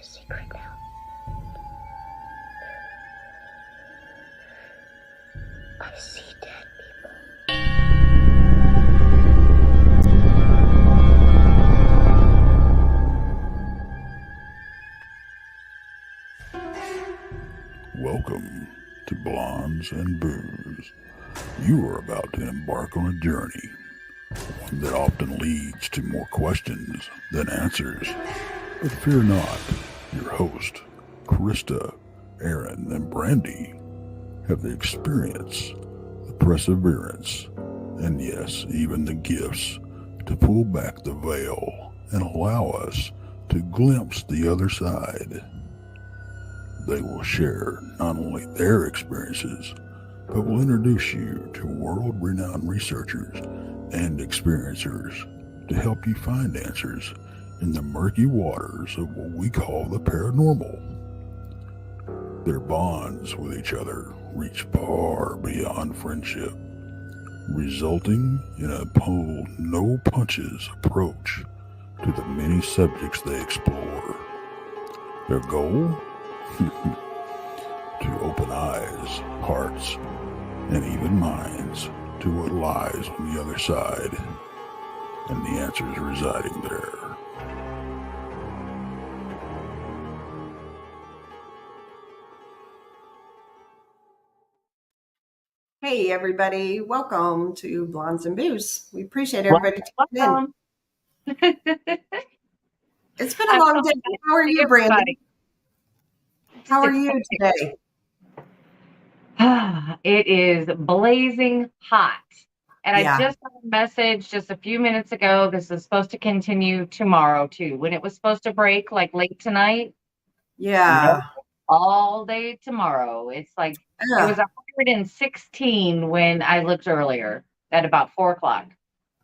my secret now. I see dead people. Welcome to Blondes and Booze. You are about to embark on a journey, one that often leads to more questions than answers. But fear not, your host, Krista, Aaron, and Brandy have the experience, the perseverance, and yes, even the gifts to pull back the veil and allow us to glimpse the other side. They will share not only their experiences, but will introduce you to world-renowned researchers and experiencers to help you find answers in the murky waters of what we call the paranormal. Their bonds with each other reach far beyond friendship, resulting in a pull no punches approach to the many subjects they explore. Their goal? To open eyes, hearts, and even minds to what lies on the other side, and the answers residing there. Hey everybody, welcome to Blondes and Booze. We appreciate everybody tuning in. It's been a long day. How are you, Brandy? How are you today? It is blazing hot. And Yeah. I just got a message just a few minutes ago. This is supposed to continue tomorrow too. When it was supposed to break like late tonight. Yeah. All day tomorrow. It's like it was 116 when I looked earlier at about 4 o'clock.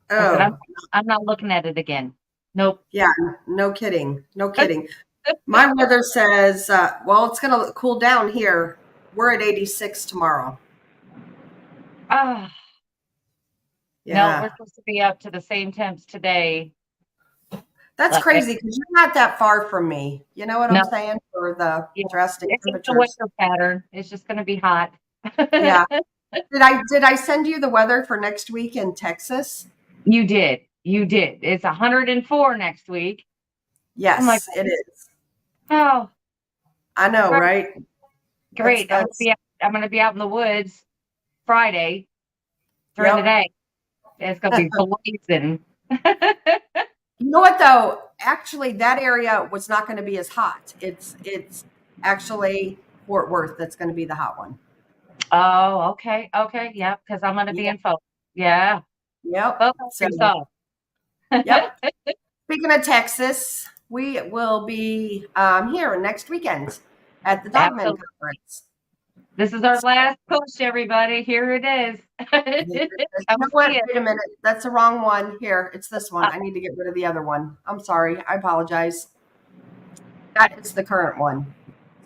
I said, I'm not looking at it again. Nope. Yeah, no kidding. No kidding. My weather says, well, it's going to cool down here. We're at 86 tomorrow. No, Yeah. we're supposed to be up to the same temps today. That's crazy because you're not that far from me. You know what I'm saying? For the drastic temperatures. It's a weather pattern. It's just going to be hot. Yeah. Did I send you the weather for next week in Texas? You did. It's 104 next week. Yes, it is. Oh, I know, right? Great. I'm going to be out in the woods Friday during the day. It's going to be blazing. You know what, though? Actually, that area was not going to be as hot. It's actually Fort Worth that's going to be the hot one. Oh, okay. Yeah, because I'm going to be in focus. Yeah. Yep. Yep. Speaking of Texas, we will be here next weekend at the Dogman Conference. This is our last push, everybody. Here it is. Wait a minute. That's the wrong one. Here, it's this one. I need to get rid of the other one. I'm sorry. I apologize. That is the current one.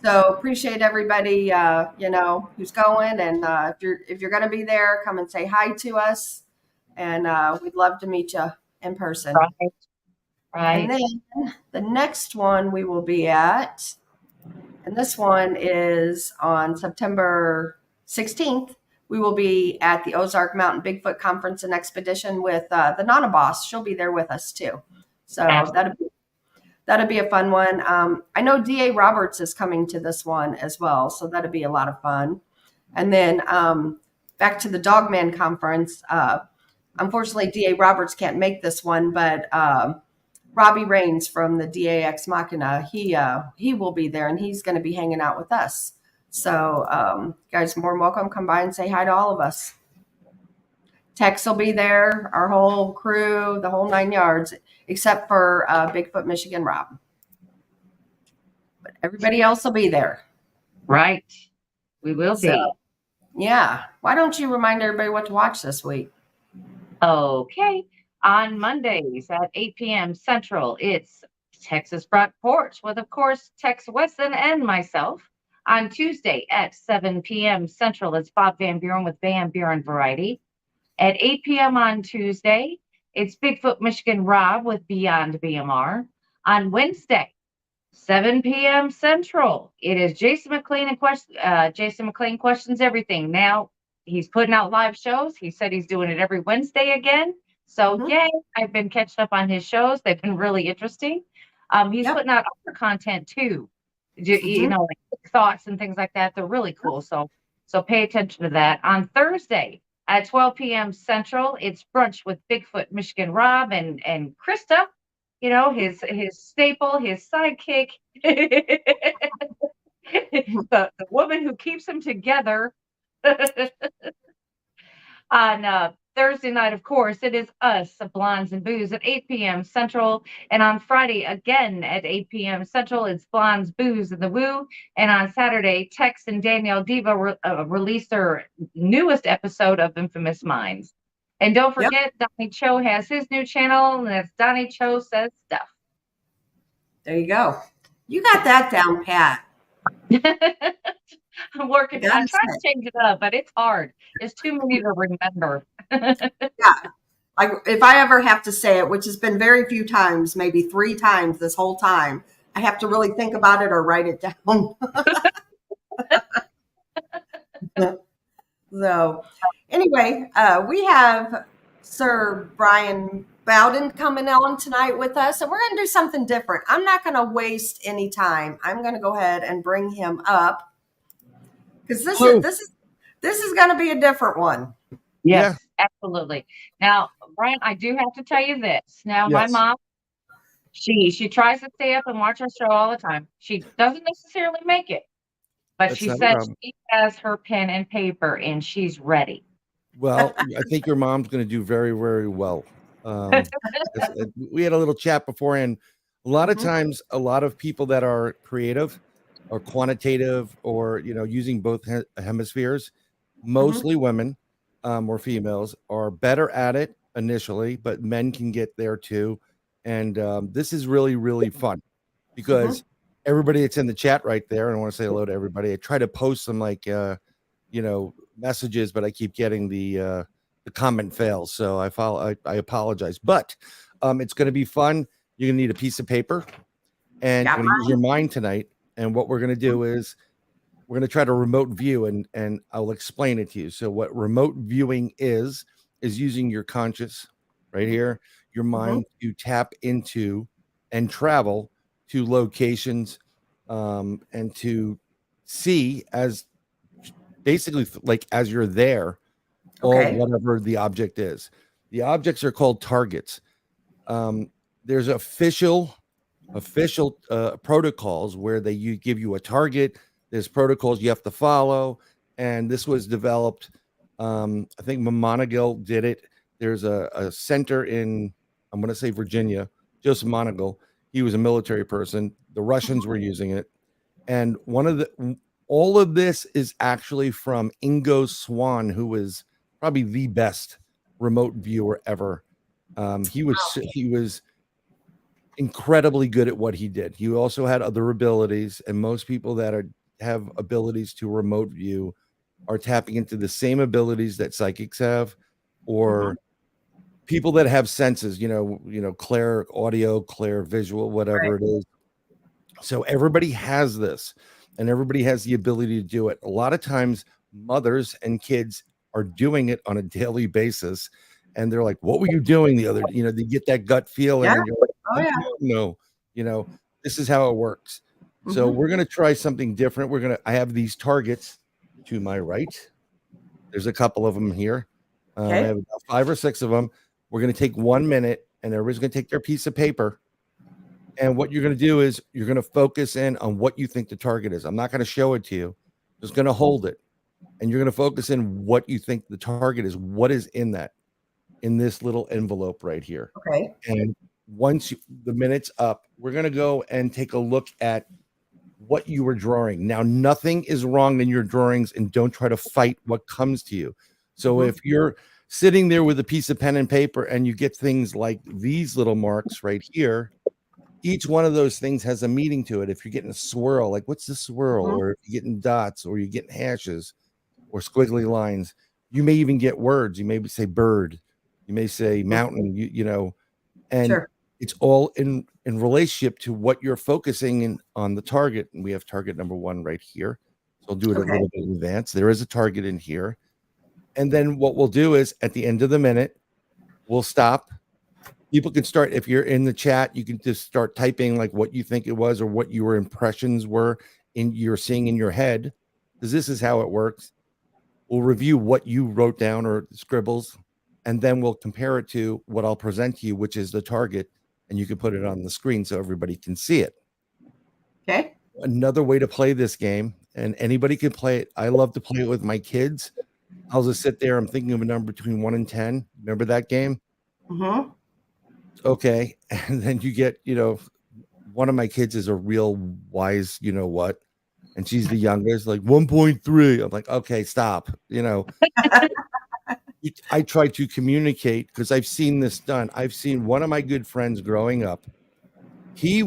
So appreciate everybody, who's going. And if you're going to be there, come and say hi to us. And we'd love to meet you in person. Right. And then the next one we will be at, and this one is on September 16th. We will be at the Ozark Mountain Bigfoot Conference and Expedition with the Nana Boss. She'll be there with us too. So that'll be a fun one. I know D.A. Roberts is coming to this one as well. So that'll be a lot of fun. And then back to the Dogman Conference. Unfortunately, D.A. Roberts can't make this one, but Robbie Raines from the DA Ex Machina, he will be there, and he's going to be hanging out with us. So, guys, more than welcome. Come by and say hi to all of us. Tex will be there, our whole crew, the whole 9 yards, except for Bigfoot Michigan Rob. But everybody else will be there. Right. We will be. Yeah. Why don't you remind everybody what to watch this week? Okay. On Mondays at 8 p.m. Central, it's Texas Front Porch with, of course, Tex Wesson and myself. On Tuesday at 7 p.m. Central, it's Bob Van Buren with Van Buren Variety. At 8 p.m. on Tuesday, it's Bigfoot Michigan Rob with Beyond BMR. On Wednesday, 7 p.m. Central. It is Jason McLean and Jason McLean questions everything. Now he's putting out live shows. He said he's doing it every Wednesday again. So yay! I've been catching up on his shows. They've been really interesting. He's putting out other content too. You know, like thoughts and things like that. They're really cool. So pay attention to that. On Thursday at 12 p.m. Central, it's brunch with Bigfoot, Michigan Rob, and Krista. You know, his staple, his sidekick, the woman who keeps him together. On Thursday night, of course, it is us, Blondes and Booze, at 8 p.m. Central. And on Friday, again at 8 p.m. Central, it's Blondes, Booze, and the Woo. And on Saturday, Tex and Danielle Diva released their newest episode of Infamous Minds. And don't forget, Donnie Cho has his new channel, and that's Donnie Cho Says Stuff. There you go. You got that down pat. I'm working. I'm trying to change it up, but it's hard. It's too many to remember. Like if I ever have to say it, which has been very few times, maybe 3 times this whole time, I have to really think about it or write it down. So anyway, we have Sir Bryan Bowden coming on tonight with us, and we're going to do something different. I'm not going to waste any time. I'm going to go ahead and bring him up because this is going to be a different one. Yes, absolutely. Now, Bryan, I do have to tell you this. Now, my mom, she tries to stay up and watch our show all the time. She doesn't necessarily make it, but she said she has her pen and paper and she's ready. Well, I think your mom's going to do very, very well. We had a little chat beforehand. A lot of times, a lot of people that are creative or quantitative or, you know, using both hemispheres, mostly women or females, are better at it initially, but men can get there too. And this is really, really fun because everybody that's in the chat right there, and I want to say hello to everybody. I try to post some like, you know, messages, but I keep getting the comment fails. So I apologize, but it's going to be fun. You're going to need a piece of paper and you're going to use your mind tonight. And what we're going to do is we're going to try to remote view and I'll explain it to you. So what remote viewing is using your conscious right here, your mind to tap into and travel to locations and to see as basically like as you're there or whatever the object is. The objects are called targets. There's official protocols where you give you a target. There's protocols you have to follow, and this was developed. I think Monagill did it. There's a center in, I'm going to say Virginia, Joseph Monagill. He was a military person. The Russians were using it, and all of this is actually from Ingo Swann, who was probably the best remote viewer ever. He was incredibly good at what he did. He also had other abilities, and most people that have abilities to remote view are tapping into the same abilities that psychics have, or people that have senses, you know, clair audio, clair visual, whatever it is. So everybody has this, and everybody has the ability to do it. A lot of times mothers and kids are doing it on a daily basis, and they're like, what were you doing the other, you know, they get that gut feeling. And you're like, no, you know, this is how it works. So we're going to try something different. I have these targets to my right. There's a couple of them here. I have about 5 or 6 of them. We're going to take 1 minute, and everybody's going to take their piece of paper. And what you're going to do is you're going to focus in on what you think the target is. I'm not going to show it to you. I'm just going to hold it. And you're going to focus in what you think the target is. What is in this little envelope right here. Okay. And once the minute's up, we're going to go and take a look at what you were drawing. Now, nothing is wrong in your drawings, and don't try to fight what comes to you. So if you're sitting there with a piece of pen and paper and you get things like these little marks right here, each one of those things has a meaning to it. If you're getting a swirl, like what's the swirl? Or if you're getting dots, or you're getting hashes or squiggly lines, you may even get words. You may say bird, you may say mountain, you know, and it's all in relationship to what you're focusing in on the target. And we have target number 1 right here. So I'll do it a little bit in advance. There is a target in here. And then what we'll do is at the end of the minute, we'll stop. People can start, if you're in the chat, you can just start typing like what you think it was or what your impressions were you're seeing in your head, because this is how it works. We'll review what you wrote down or scribbles, and then we'll compare it to what I'll present to you, which is the target, and you can put it on the screen so everybody can see it. Okay. Another way to play this game, and anybody can play it. I love to play it with my kids. I'll just sit there. I'm thinking of a number between 1 and 10. Remember that game? Mm-hmm. Okay. And then you get, one of my kids is a real wise, and she's the youngest, like 1.3. I'm like, okay, stop. I try to communicate because I've seen this done. I've seen one of my good friends growing up. I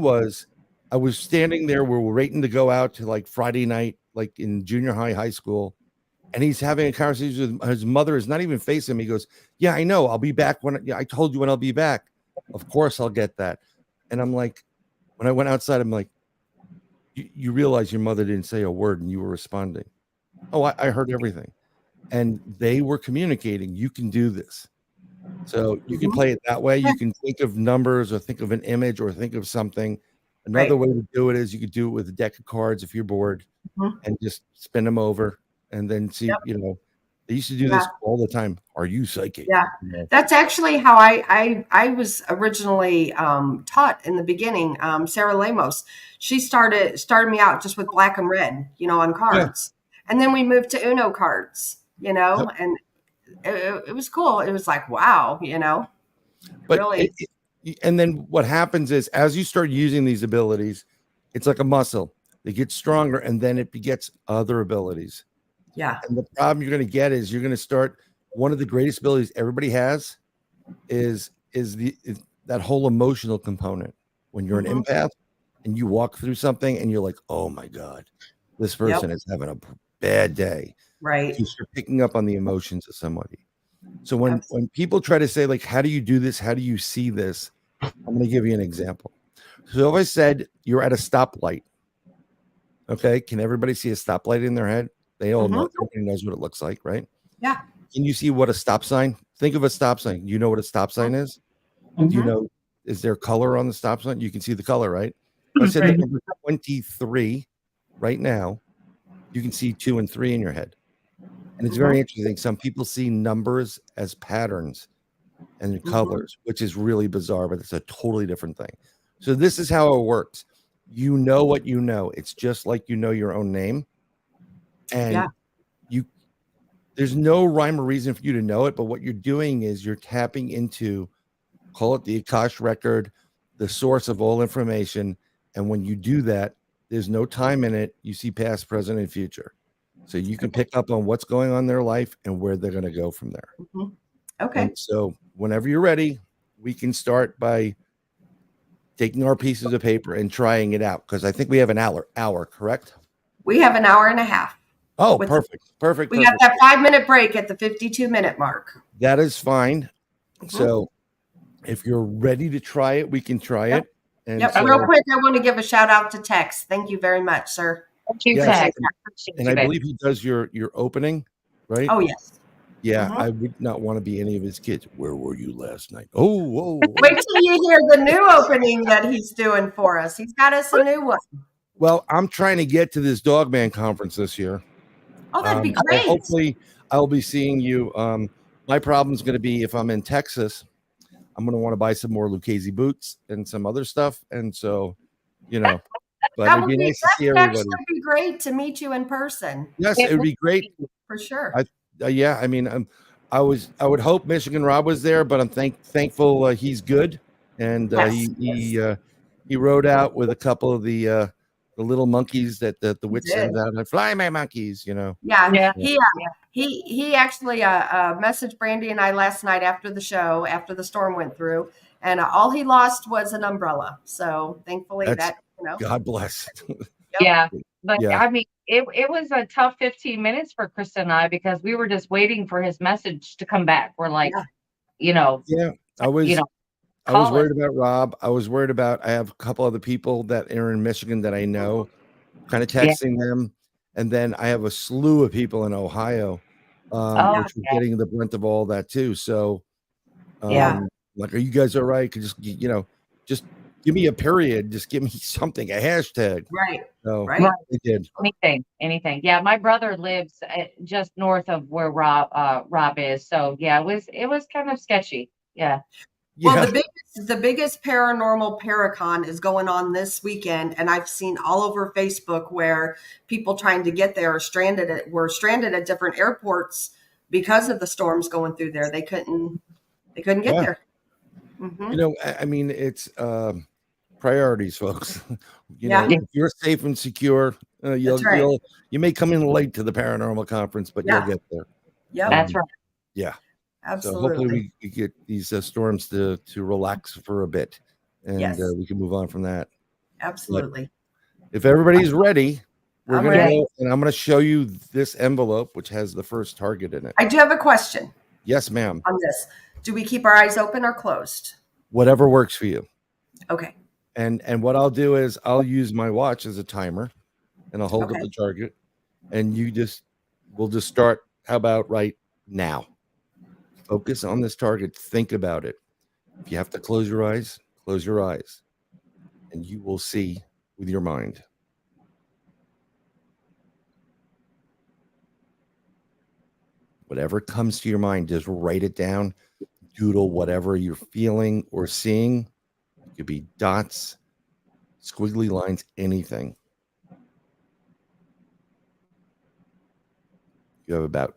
was standing there. We were waiting to go out to like Friday night, like in junior high school. And he's having a conversation with his mother is not even facing him. He goes, yeah, I know. I'll be back I told you when I'll be back. Of course I'll get that. And I'm like, when I went outside, I'm like, you realize your mother didn't say a word and you were responding. Oh, I heard everything. And they were communicating. You can do this. So you can play it that way. You can think of numbers or think of an image or think of something. Another way to do it is you could do it with a deck of cards if you're bored and just spin them over and then see, they used to do this all the time. Are you psychic? Yeah. That's actually how I was originally taught in the beginning. Sarah Lamos, she started me out just with black and red, on cards. Yeah. And then we moved to Uno cards, and it was cool. It was like, wow, But really. And then what happens is as you start using these abilities, it's like a muscle. They get stronger and then it begets other abilities. Yeah. And the problem you're going to get is you're going to start, one of the greatest abilities everybody has is that whole emotional component. When you're an empath and you walk through something and you're like, oh my God, this person is having a bad day. Right. You start picking up on the emotions of somebody. So when people try to say, like, how do you do this? How do you see this? I'm going to give you an example. So if I said you're at a stoplight, okay, can everybody see a stoplight in their head? They all know. Everybody knows what it looks like, right? Yeah. Can you see what a stop sign? Think of a stop sign. You know what a stop sign is? Do you know, is there color on the stop sign? You can see the color, right? I said the number 23 right now, you can see 2 and 3 in your head. And it's very interesting. Some people see numbers as patterns and colors, which is really bizarre, but it's a totally different thing. So this is how it works. You know what you know. It's just like you know your own name. And there's no rhyme or reason for you to know it, but what you're doing is you're tapping into, call it the Akash record, the source of all information. And when you do that, there's no time in it. You see past, present, and future. So you can pick up on what's going on in their life and where they're going to go from there. Okay. And so whenever you're ready, we can start by taking our pieces of paper and trying it out. Because I think we have an hour, correct? We have an hour and a half. Oh, perfect. We have that 5-minute break at the 52-minute mark. That is fine. So if you're ready to try it, we can try it. And real quick, I want to give a shout out to Tex. Thank you very much, sir. Thank you, Yes. Tex. And I believe he does your opening, right? Oh, yes. Yeah, I would not want to be any of his kids. Where were you last night? Oh. Wait till you hear the new opening that he's doing for us. He's got us a new one. Well, I'm trying to get to this Dogman conference this year. Oh, that'd be great. So hopefully, I'll be seeing you. My problem is going to be if I'm in Texas, I'm going to want to buy some more Lucchese boots and some other stuff. And so, but it'd be nice to see everybody. That would be great to meet you in person. Yes, it would be great. For sure. I mean, I would hope Michigan Rob was there, but I'm thankful he's good. And he rode out with a couple of the little monkeys that the witch sends out. Fly, my monkeys, Yeah. He actually messaged Brandy and I last night after the show, after the storm went through, and all he lost was an umbrella. So thankfully God bless. Yeah. But I mean, it was a tough 15 minutes for Krista and I because we were just waiting for his message to come back. We're like, I was, I was Call us. worried about Rob. I was worried about, I have a couple other people that are in Michigan that I know, kind of Yeah. texting them. And then I have a slew of people in Ohio, Oh, which are getting the brunt of all that too. So, Yeah. like, are you guys all right? Could just, just give me a period. Just give me something, a hashtag. Right. So Right. they did. anything. Yeah, my brother lives just north of where Rob is. So yeah, it was kind of sketchy. Yeah. Well, Yeah. the biggest paranormal paracon is going on this weekend, and I've seen all over Facebook where people trying to get there were stranded at different airports because of the storms going through there. They couldn't get there. Mm-hmm. I mean, it's priorities, folks. Yeah. If you're safe and secure, That's right. you may come in late to the paranormal conference, but Yeah. you'll get there. Yep. That's right. Yeah. Absolutely. So hopefully we get these storms to relax for a bit, and Yes. we can move on from that. Absolutely. But if everybody's ready, we're I'm going to ready. go, and I'm going to show you this envelope, which has the first target in it. I do have a question Yes, ma'am. on this. Do we keep our eyes open or closed? Whatever works for you. Okay. And what I'll do is I'll use my watch as a timer, and I'll hold up the target, and we'll just start. How about right now? Focus on this target. Think about it. If you have to close your eyes, and you will see with your mind. Whatever comes to your mind, just write it down. Doodle whatever you're feeling or seeing. It could be dots, squiggly lines, anything. You have about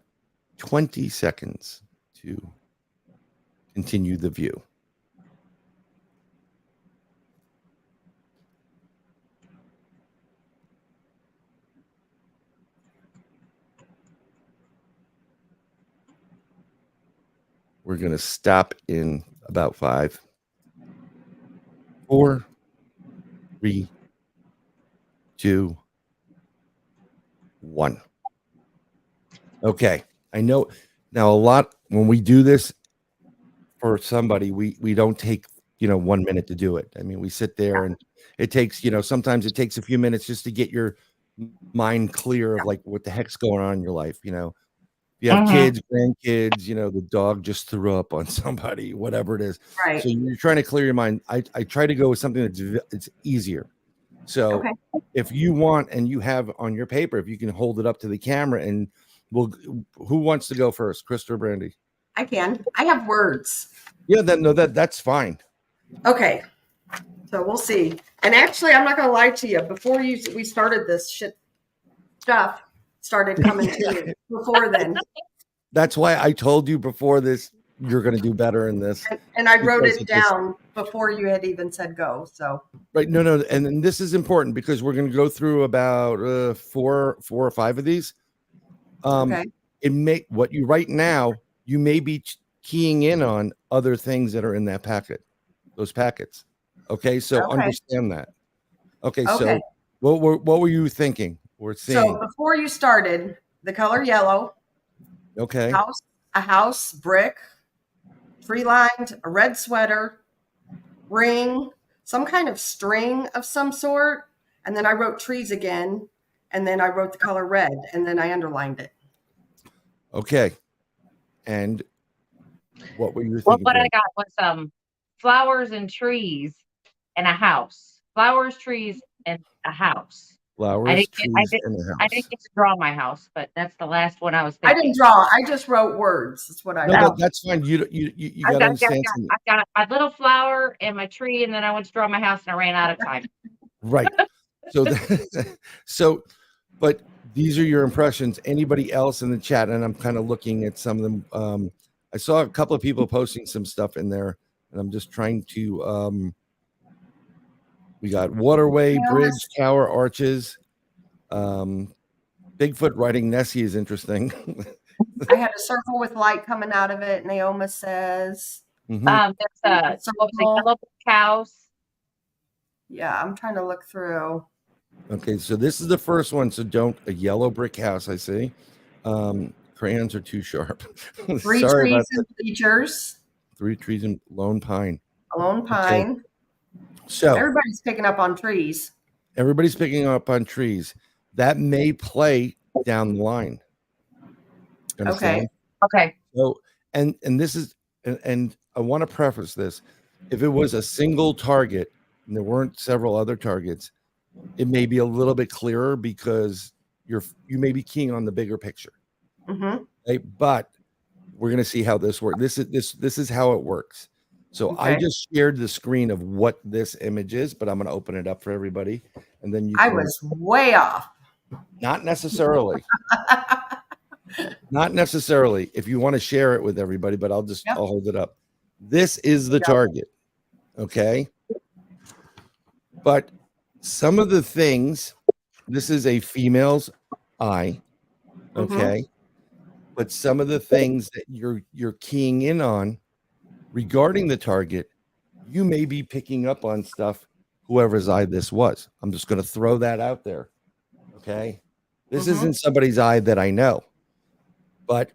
20 seconds to continue the view. We're going to stop in about 5, 4, 3, 2, 1. Okay. I know now a lot when we do this for somebody, we don't take, 1 minute to do it. I mean, we sit there and it takes, sometimes it takes a few minutes just to get your mind clear of like what the heck's going on in your life. You have kids, grandkids, the dog just threw up on somebody, whatever it is. Right. So you're trying to clear your mind. I try to go with something it's easier. So if you want, and you have on your paper, if you can hold it up to the camera, and who wants to go first, Krista or Brandy? I can. I have words. Yeah, that's fine. Okay. So we'll see. And actually, I'm not going to lie to you. Before we started this stuff started coming to me before then. That's why I told you before this, you're going to do better in this. And I wrote it down before you had even said go. So right, no, and this is important because we're going to go through about 4 or 5 of these. It may what you write now, you may be keying in on other things that are in that packet, those packets. Okay, so understand that. Okay, so what were you thinking or seeing? So before you started, the color yellow. Okay. A house, brick, tree lined, a red sweater, ring, some kind of string of some sort. And then I wrote trees again. And then I wrote the color red. And then I underlined it. Okay. And what were you thinking? Well, what I got was flowers and trees and a house. Flowers, trees, and a house. Flowers, trees, and a house. I didn't get to draw my house, but that's the last one I was thinking. I didn't draw. I just wrote words. That's what I wrote. No, that's fine. You got to understand something. I got my little flower and my tree, and then I went to draw my house, and I ran out of time. Right. But these are your impressions. Anybody else in the chat? And I'm kind of looking at some of them. I saw a couple of people posting some stuff in there, and I'm just trying to. We got waterway, bridge, tower, arches. Bigfoot riding Nessie is interesting. I had a circle with light coming out of it. Naoma says. There's a yellow house. Yeah, I'm trying to look through. Okay, so this is the first one. So a yellow brick house, I see. Crayons are too sharp. 3 trees and bleachers. 3 trees and lone pine. A lone Okay. pine. So Everybody's picking up on trees. everybody's picking up on trees. That may play down the line. You understand? Okay. So, and this is, and I want to preface this. If it was a single target and there weren't several other targets, it may be a little bit clearer because you may be keying on the bigger picture. Mm-hmm. Right? But we're going to see how this works. This is how it works. So I Okay. just shared the screen of what this image is, but I'm going to open it up for everybody, and then you. I was way off. Not necessarily. Not necessarily. If you want to share it with everybody, but I'll hold it up. This is the target. Okay. But some of the things, this is a female's eye. Okay. But some of the things that you're keying in on regarding the target, you may be picking up on stuff, whoever's eye this was. I'm just going to throw that out there. Okay. This isn't somebody's eye that I know. But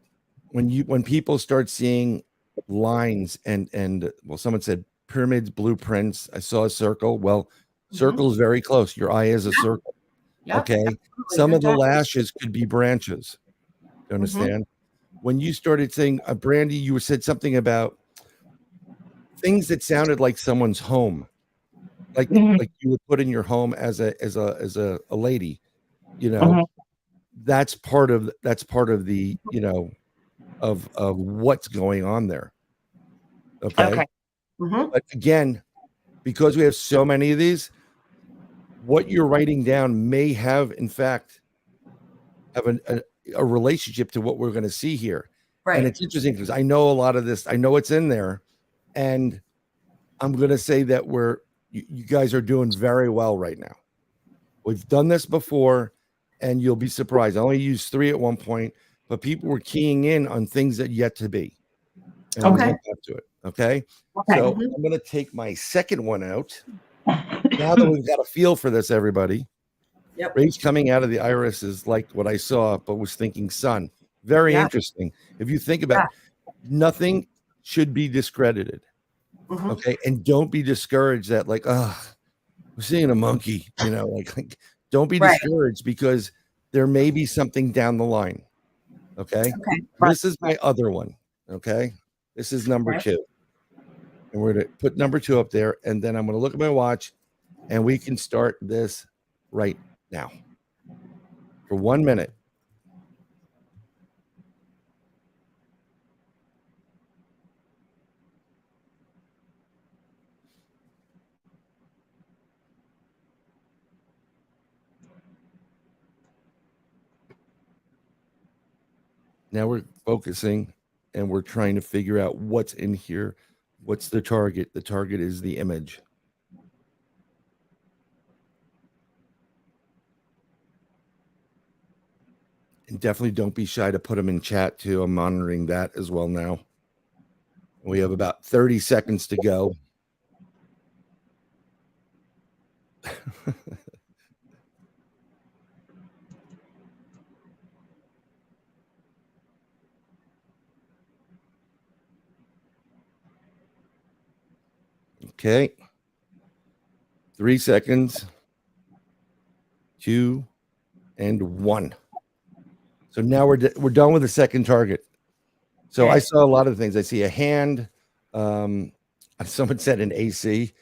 when people start seeing lines and well, someone said pyramids, blueprints, I saw a circle. Well, circle is very close. Your eye is a circle. Yeah, Okay. absolutely. Some Good of the job. lashes could be branches. You understand? When you started saying, Brandy, you said something about things that sounded like someone's home, like you would put in your home as a lady, you know. That's part of the, you know, of what's going on there. Okay. But again, because we have so many of these, what you're writing down may have, in fact, have a relationship to what we're going to see here. Right. And it's interesting because I know a lot of this, I know it's in there, and I'm going to say that you guys are doing very well right now. We've done this before, and you'll be surprised. I only used 3 at one point, but people were keying in on things that yet to be. And we'll get back to it. Okay. So I'm going to take my second one out. Now that we've got a feel for this, everybody. Yep. Rays coming out of the iris is like what I saw, but was thinking sun. Very interesting. If you think about nothing should be discredited. Okay. And don't be discouraged that like, we're seeing a monkey, you know, like don't be discouraged because there may be something down the line. Okay. This is my other one. Okay. This is number 2. And we're going to put number 2 up there. And then I'm going to look at my watch and we can start this right now for 1 minute. Now we're focusing and we're trying to figure out what's in here. What's the target? The target is the image. And definitely don't be shy to put them in chat too. I'm monitoring that as well now. We have about 30 seconds to go. Okay. 3 seconds. 2 and 1. So now we're done with the second target. So I saw a lot of things. I see a hand. Someone said an AC.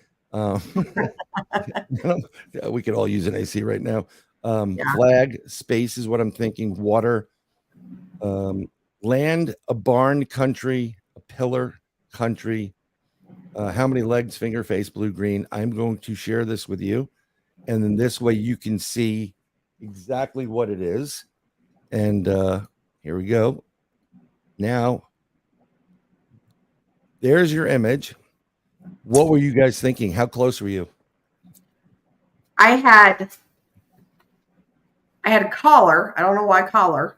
We could all use an AC right now. Flag, space is what I'm thinking. Water, land, a barn, country, a pillar, country. How many legs, finger, face, blue, green. I'm going to share this with you. And then this way you can see exactly what it is. And here we go. Now, there's your image. What were you guys thinking? How close were you? I had a collar. I don't know why collar.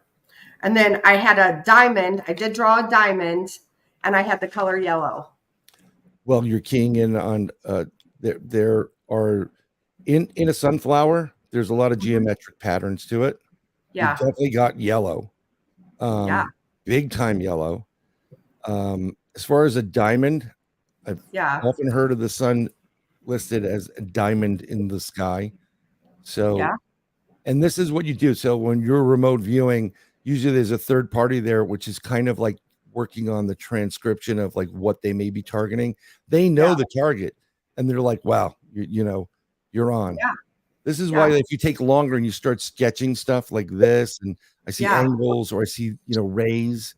And then I had a diamond. I did draw a diamond, and I had the color yellow. Well, you're keying in on there are in a sunflower. There's a lot of geometric patterns to it. Yeah, you definitely got yellow. Big time yellow. As far as a diamond, I've Yeah. often heard of the sun listed as a diamond in the sky. So, Yeah. and this is what you do. So when you're remote viewing, usually there's a third party there, which is kind of like working on the transcription of like what they may be targeting. They know Yeah. the target and they're like, wow, you're on. Yeah. This is Yeah. why if you take longer and you start sketching stuff like this, and I see Yeah. angles or I see, rays,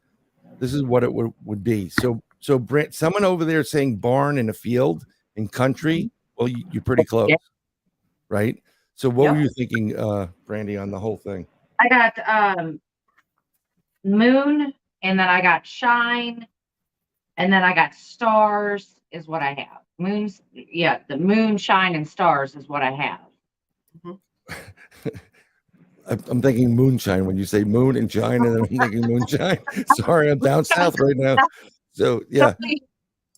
this is what it would be. So Brent, someone over there saying barn in a field in country, well, you're pretty close, Yeah. right? So what were Yep. you thinking, Brandy, on the whole thing? I got moon, and then I got shine, and then I got stars is what I have. Moons, yeah, the moon, shine, and stars is what I have. I'm thinking moonshine when you say moon and shine, and then I'm thinking moonshine. Sorry, I'm down south right now. So yeah,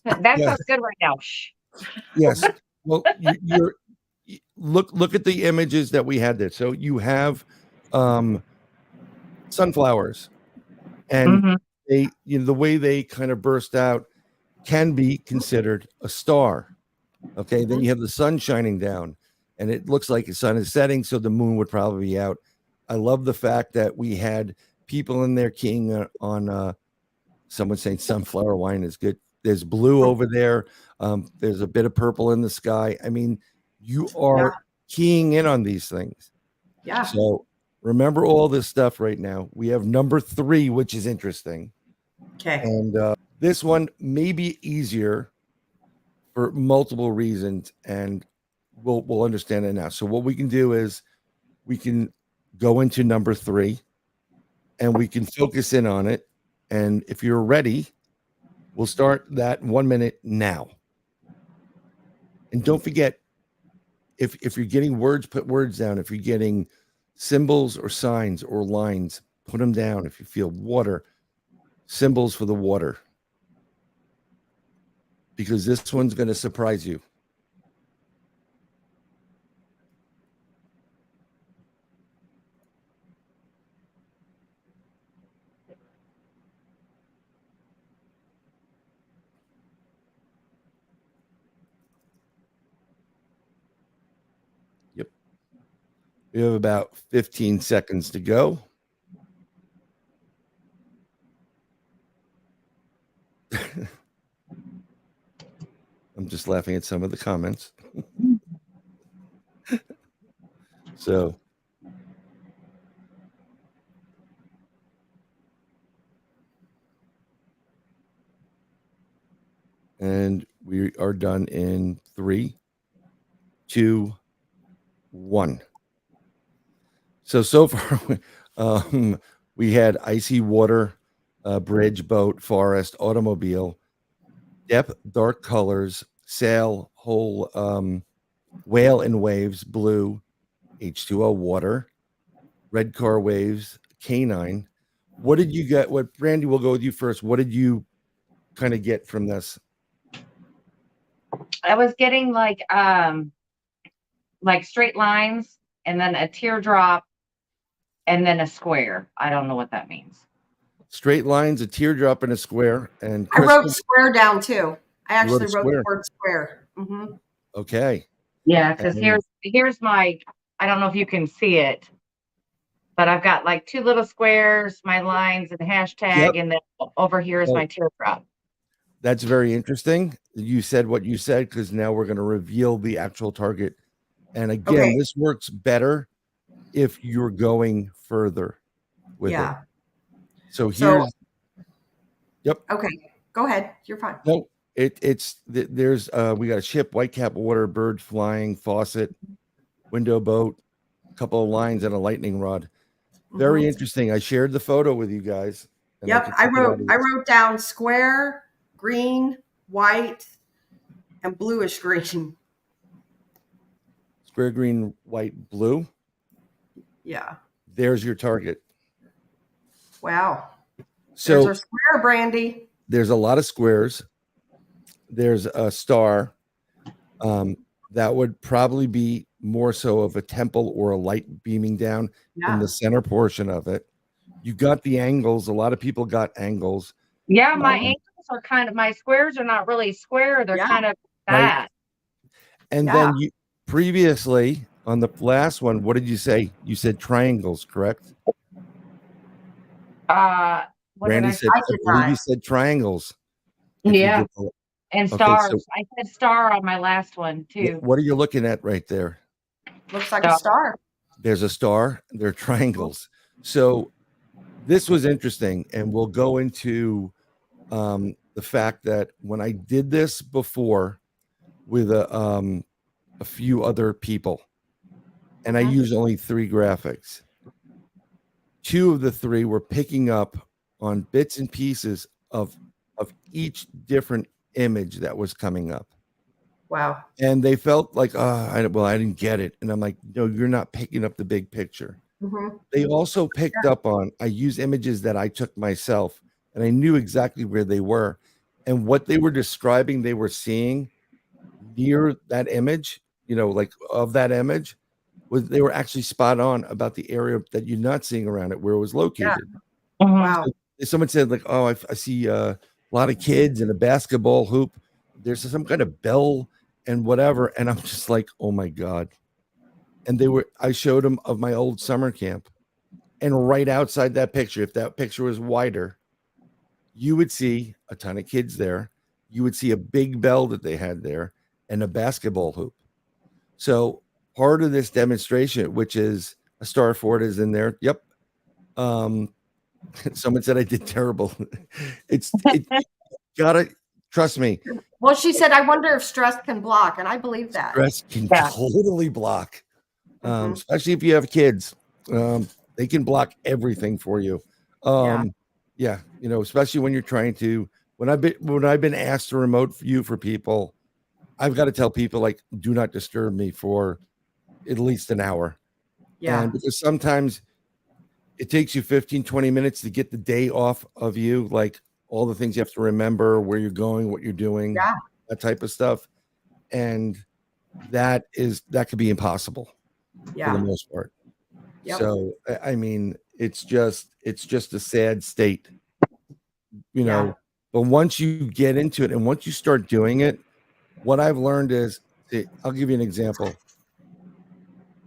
That Yeah. sounds good right now. Shh. yes. Well, look at the images that we had there. So you have sunflowers, and Mhm. they, the way they kind of burst out can be considered a star. Okay, then you have the sun shining down, and it looks like the sun is setting, so the moon would probably be out. I love the fact that we had people in there keying on someone saying sunflower wine is good. There's blue over there. There's a bit of purple in the sky. I mean, you are keying in on these things. Yeah. So remember all this stuff right now. We have number 3, which is interesting. Okay. And this one may be easier for multiple reasons, and we'll understand it now. So what we can do is we can go into number 3 and we can focus in on it. And if you're ready, we'll start that 1 minute now. And don't forget, if you're getting words, put words down. If you're getting symbols or signs or lines, put them down. If you feel water, symbols for the water, because this one's going to surprise you. Yep. We have about 15 seconds to go. I'm just laughing at some of the comments. So, and we are done in 3, 2, 1. So far, we had icy water, bridge, boat, forest, automobile, depth, dark colors, sail, whole, whale and waves, blue, H2O, water, red car, waves, canine. What did you get? What, Brandy, we'll go with you first. What did you kind of get from this? I was getting like straight lines, and then a teardrop, and then a square. I don't know what that means. Straight lines, a teardrop, and a square. And I wrote square down too. I actually wrote square. the word square. Mm-hmm. Okay. Yeah, because here's my, I don't know if you can see it, but I've got like 2 little squares, my lines and hashtag, and then over here is my teardrop. That's very interesting. You said what you said, because now we're going to reveal the actual target. And again, this works better if you're going further with it. So here's, yep. Okay, go ahead. You're fine. No, there's we got a ship, white cap water, bird flying, faucet, window, boat, a couple of lines, and a lightning rod. Very interesting. I shared the photo with you guys. Yep, I wrote down square, green, white, and bluish green. Square, green, white, blue. Yeah. There's your target. Wow. So there's our square, Brandy. There's a lot of squares. There's a star. That would probably be more so of a temple or a light beaming down in the center portion of it. You got the angles. A lot of people got angles. Yeah, my angles are kind of, my squares are not really square. They're Yeah. kind of Right. fat. And Yeah. then you previously on the last one, what did you say? You said triangles, correct? What Randy did said, I I did believe not. you said triangles. If you Yeah. did the- And Okay, stars. so I said star on my last one too. what are you looking at right there? Looks like a star. There's a star. There are triangles. So this was interesting, and we'll go into the fact that when I did this before with a few other people, and I Mhm. used only 3 graphics. 2 of the 3 were picking up on bits and pieces of each different image that was coming up. Wow. And they felt like, I didn't get it. And I'm like, no, you're not picking up the big picture. Mhm. They also picked up on, I use images that I took myself, and I knew exactly where they were. And what they were describing, they were seeing near that image, like of that image, was they were actually spot on about the area that you're not seeing around it, where it was located. Mhm. Wow. Someone said, like, oh, I see a lot of kids in a basketball hoop. There's some kind of bell and whatever. And I'm just like, oh my God. And I showed them of my old summer camp. And right outside that picture, if that picture was wider, you would see a ton of kids there. You would see a big bell that they had there and a basketball hoop. So part of this demonstration, which is a star fort, is in there. Yep. Someone said I did terrible. It gotta trust me. Well, she said, I wonder if stress can block, and I believe that. Stress can Yeah. totally block, Mhm. especially if you have kids. They can block everything for you. Yeah, especially when you're trying to. When I've been asked to remote view for people, I've got to tell people, like, do not disturb me for at least an hour. Yeah. And because sometimes it takes you 15, 20 minutes to get the day off of you, like all the things you have to remember, where you're going, what you're doing, Yeah. that type of stuff. And that could be impossible for the Yeah. most part. Yep. So, I mean, it's just a sad state, Yeah. but once you get into it and once you start doing it, what I've learned is, I'll give you an example.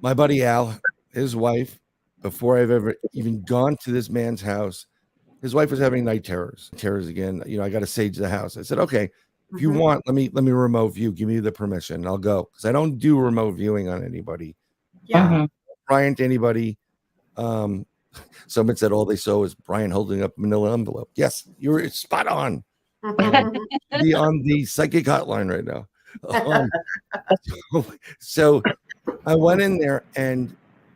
My buddy Al, his wife, before I've ever even gone to this man's house, his wife was having night terrors again. I got to sage the house. I said, okay, if you Mhm. want, let me remote view. Give me the permission. I'll go, because I don't do remote viewing on anybody. Yeah. Mhm. Brian to anybody. Someone said all they saw was Brian holding up a manila envelope. Yes, you're spot on. Be on the psychic hotline right now. So I went in there, and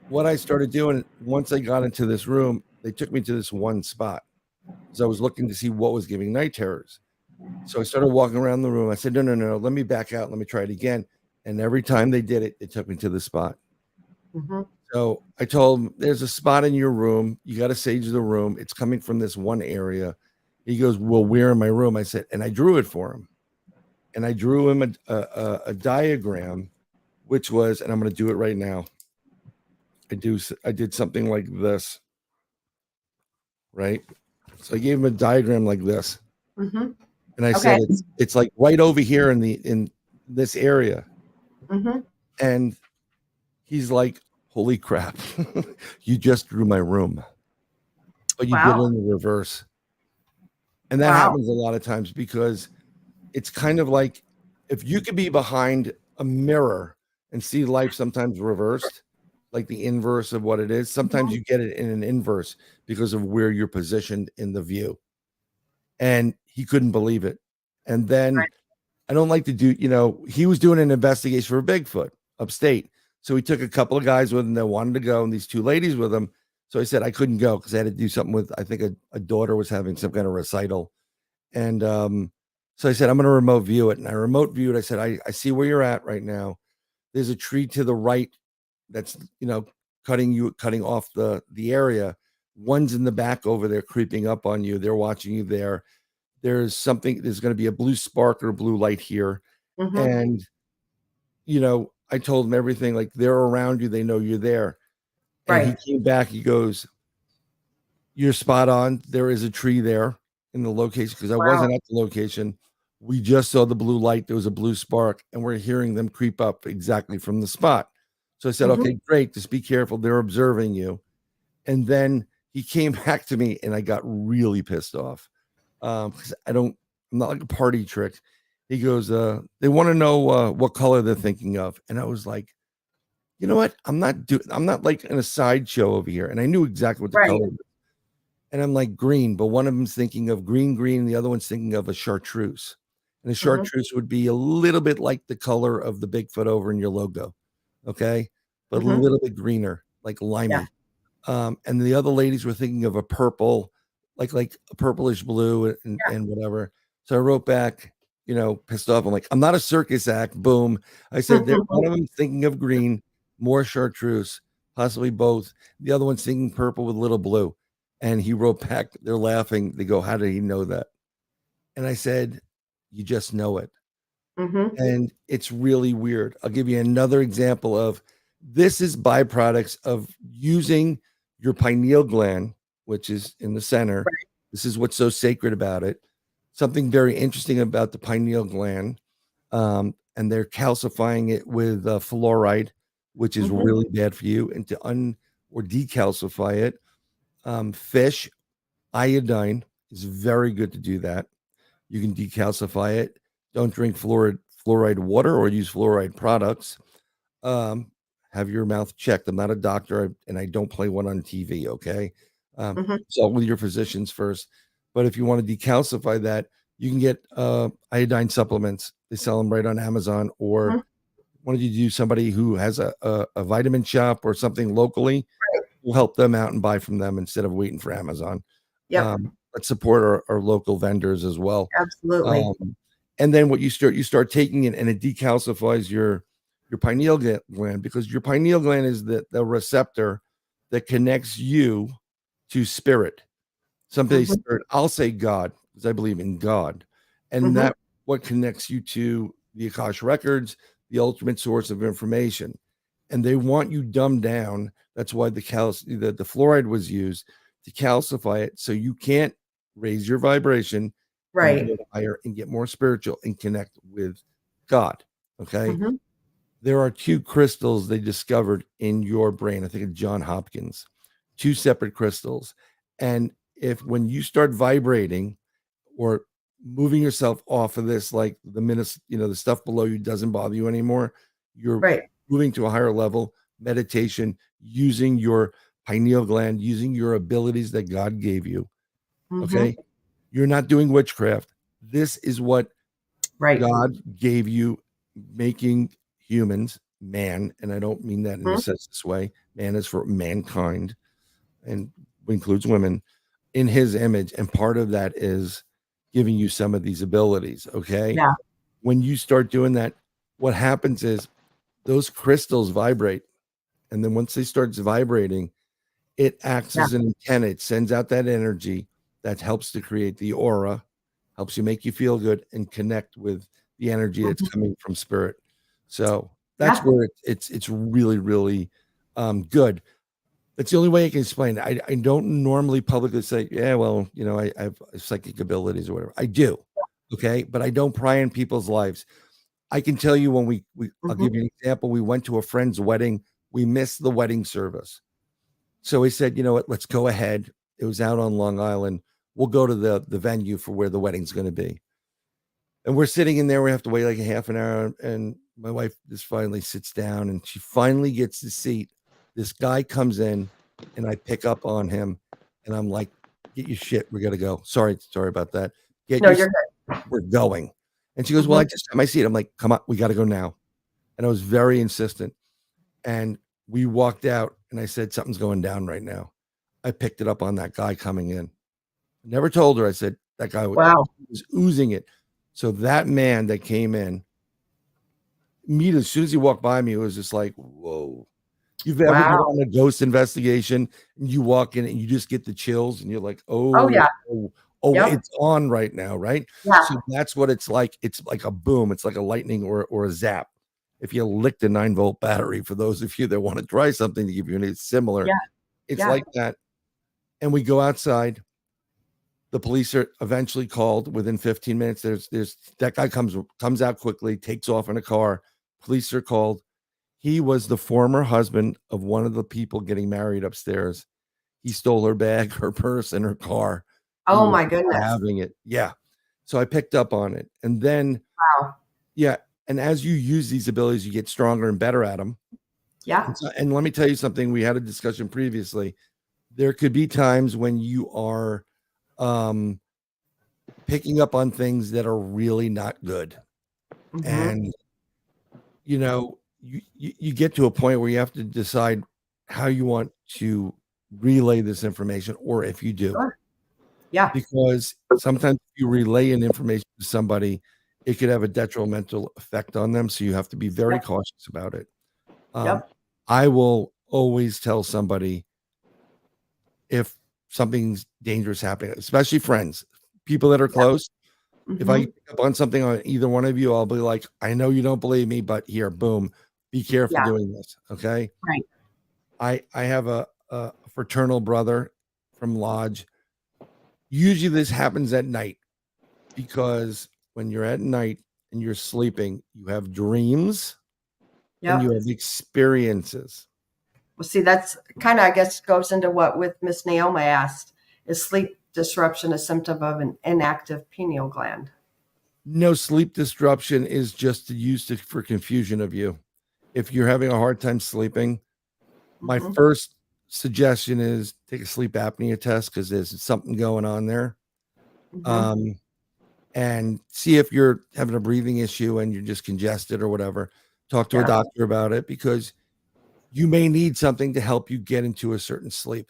what I started doing once I got into this room, they took me to this one spot because I was looking to see what was giving night terrors. So I started walking around the room. I said, no, let me back out. Let me try it again. And every time they did it, they took me to the spot. Mhm. So I told him, there's a spot in your room. You got to sage the room. It's coming from this one area. He goes, well, where in my room? I said, and I drew it for him. And I drew him a diagram, which was, and I'm going to do it right now. I did something like this, right? So I gave him a diagram like this. Mhm. And I Okay. said, it's like right over here in this area. Mhm. And he's like, holy crap, you just drew my room, but you did it Wow. in the reverse. And that Wow. happens a lot of times because it's kind of like if you could be behind a mirror and see life sometimes reversed, like the inverse of what it is. Sometimes you get it in an inverse because of where you're positioned in the view. And he couldn't believe it. And then Right. I don't like to do, he was doing an investigation for Bigfoot upstate. So he took a couple of guys with him that wanted to go and these 2 ladies with him. So I said I couldn't go because I had to do something with, I think a daughter was having some kind of recital. And so I said, I'm going to remote view it. And I remote viewed. I said, I see where you're at right now. There's a tree to the right that's, cutting off the area. One's in the back over there creeping up on you. They're watching you there. There's going to be a blue spark or blue light here. Mhm. And, I told him everything, like they're around you. They know you're there. And he Right. came back. He goes, you're spot on. There is a tree there. in the location because I Wow. wasn't at the location. We just saw the blue light. There was a blue spark, and we're hearing them creep up exactly from the spot. So I said, Mhm. okay, great. Just be careful. They're observing you. And then he came back to me, and I got really pissed off because I'm not like a party trick. He goes, they want to know what color they're thinking of. And I was like, you know what? I'm not like in a sideshow over here. And I knew exactly what the Right. color was. And I'm like green, but one of them's thinking of green, and the other one's thinking of a chartreuse. And a chartreuse would be a little bit like the color of the Bigfoot over in your logo. Okay. But a Mhm. little bit greener, like limey. And the other ladies were thinking of a purple, like a purplish blue and whatever. So I wrote back, pissed off. I'm like, I'm not a circus act. Boom. I said that one of them thinking of green, more chartreuse, possibly both. The other one's thinking purple with a little blue. And he wrote back, they're laughing. They go, how did he know that? And I said, you just know it. Mhm. And it's really weird. I'll give you another example of this is byproducts of using your pineal gland, which is in the center. Right. This is what's so sacred about it. Something very interesting about the pineal gland. And they're calcifying it with fluoride, which is Mhm. really bad for you. And to or decalcify it, fish, iodine is very good to do that. You can decalcify it. Don't drink fluoride water or use fluoride products. Have your mouth checked. I'm not a doctor and I don't play one on TV. Okay. Consult with your physicians first. But if you want to decalcify that, you can get iodine supplements. They sell them right on Amazon. Or wanted you to do somebody who has a vitamin shop or something locally, we'll help them out and buy from them instead of waiting for Amazon. Yep. Let's support our local vendors as well. Absolutely. And then what you start taking it and it decalcifies your pineal gland, because your pineal gland is the receptor that connects you to spirit. Somebody spirit, I'll say God, because I believe in God. And that what connects you to the Akash records, the ultimate source of information. And they want you dumbed down. That's why the fluoride was used to calcify it, so you can't raise your vibration, and Right. go higher and get more spiritual and connect with God. Okay. Mhm. There are 2 crystals they discovered in your brain. I think it's John Hopkins, 2 separate crystals. And when you start vibrating or moving yourself off of this, like the minutes, the stuff below you doesn't bother you anymore, you're Right. moving to a higher level, meditation, using your pineal gland, using your abilities that God gave you. Okay. You're not doing witchcraft. This is what Right. God gave you, making humans, man, and I don't mean that in a sexist way. Man is for mankind and includes women in his image. And part of that is giving you some of these abilities. Okay. Yeah. When you start doing that, what happens is those crystals vibrate. And then once they start vibrating, it acts as an antenna. It sends out that energy that helps to create the aura, helps you make you feel good and connect with the energy that's coming from spirit. So that's where it's really, really good. That's the only way I can explain it. I don't normally publicly say, yeah, well, I have psychic abilities or whatever. I do. Okay. But I don't pry in people's lives. I can tell you when I'll give you an example. We went to a friend's wedding. We missed the wedding service. So he said, you know what, let's go ahead. It was out on Long Island. We'll go to the venue for where the wedding's going to be. And we're sitting in there. We have to wait like a half an hour. And my wife just finally sits down and she finally gets the seat. This guy comes in and I pick up on him and I'm like, get your shit. We got to go. Sorry about that. You're good. We're going. And she goes, well, I just got my seat. I'm like, come on, we got to go now. And I was very insistent. And we walked out and I said, something's going down right now. I picked it up on that guy coming in. Never told her. I said, that guy was oozing it. So that man that came in, as soon as he walked by me, it was just like, whoa. You've ever been on a ghost investigation and you walk in and you just get the chills and you're like, it's on right now, right? Yeah. So that's what it's like. It's like a boom. It's like a lightning or a zap. If you licked a 9-volt battery, for those of you that want to try something to give you it's similar, it's like that. And we go outside. The police are eventually called within 15 minutes. There's that guy comes out quickly, takes off in a car. Police are called. He was the former husband of one of the people getting married upstairs. He stole her bag, her purse, and her car. He Oh was my goodness. having it. Yeah. So I picked up on it. And then, Wow. yeah. And as you use these abilities, you get stronger and better at them. Yeah. And let me tell you something. We had a discussion previously. There could be times when you are picking up on things that are really not good. Mhm. And, you know, you get to a point where you have to decide how you want to relay this information, or if you do. Sure. Yeah. Because sometimes if you relay an information to somebody, it could have a detrimental effect on them. So you have to be very Yep. cautious about it. Yep. I will always tell somebody if something's dangerous happening, especially friends, people that are close. If I Mhm. pick up on something on either one of you, I'll be like, I know you don't believe me, but here, boom, be careful Yeah. doing this. Okay. Right. I have a fraternal brother from Lodge. Usually this happens at night, because when you're at night and you're sleeping, you have dreams and you Yep. have experiences. Well, see, that's kind of, I guess, goes into what with Miss Naomi asked. Is sleep disruption a symptom of an inactive pineal gland? No, sleep disruption is just used for confusion of you. If you're having a hard time sleeping, my Mhm. first suggestion is take a sleep apnea test, because there's something going on there. Mhm. And see if you're having a breathing issue and you're just congested or whatever. Talk to a Yeah. doctor about it, because you may need something to help you get into a certain sleep.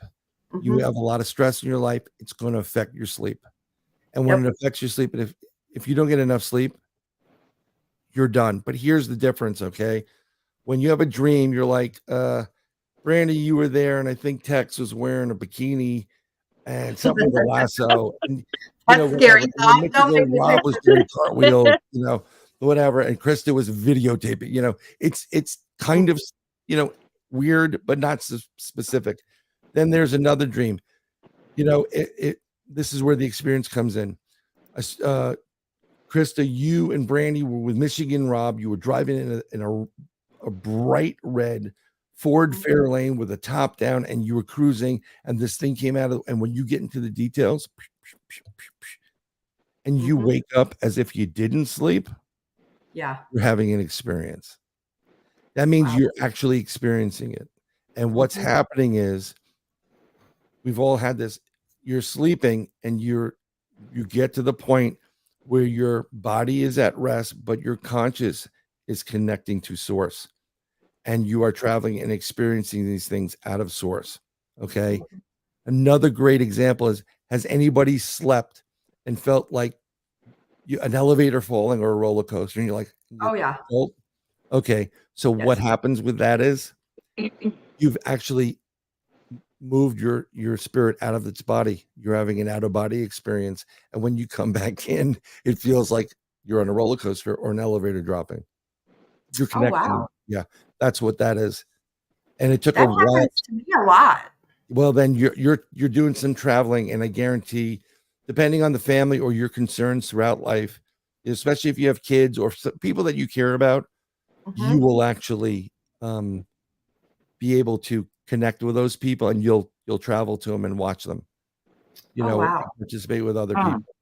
You Mhm. have a lot of stress in your life, it's going to affect your sleep. And when Yep. it affects your sleep, and if you don't get enough sleep, you're done. But here's the difference, okay? When you have a dream, you're like, Brandy, you were there, and I think Tex was wearing a bikini and something with a lasso, and That's scary whatever. And thought. then next Don't thing make me Rob picture was doing cartwheels, whatever, and Krista was videotaping. It's kind of weird, but not so specific. Then there's another dream. This is where the experience comes in. Krista, you and Brandy were with Michigan Rob. You were driving in a bright red Ford Mhm. Fairlane with a top down, and you were cruising, and this thing came out and when you get into the details, and you Mhm. wake up as if you didn't sleep, Yeah. you're having an experience. That means Wow. you're actually experiencing it. And what's Mhm. happening is, we've all had this. You're sleeping and you get to the point where your body is at rest, but your conscious is connecting to source, and you are traveling and experiencing these things out of source. Okay. Another great example is, has anybody slept and felt like an elevator falling or a roller coaster, and you're like, Oh yeah. okay. So what Yes. happens with that is, you've actually moved your spirit out of its body. You're having an out of body experience, and when you come back in, it feels like you're on a roller coaster or an elevator dropping. You're Oh connecting. wow. Yeah, that's what that is. And it took a That while. happens to me a lot. Well, then you're doing some traveling, and I guarantee, depending on the family or your concerns throughout life, especially if you have kids or people that you care about, you Mhm. will actually be able to connect with those people, and you'll travel to them and watch them, Oh wow. participate with other Hmm. people.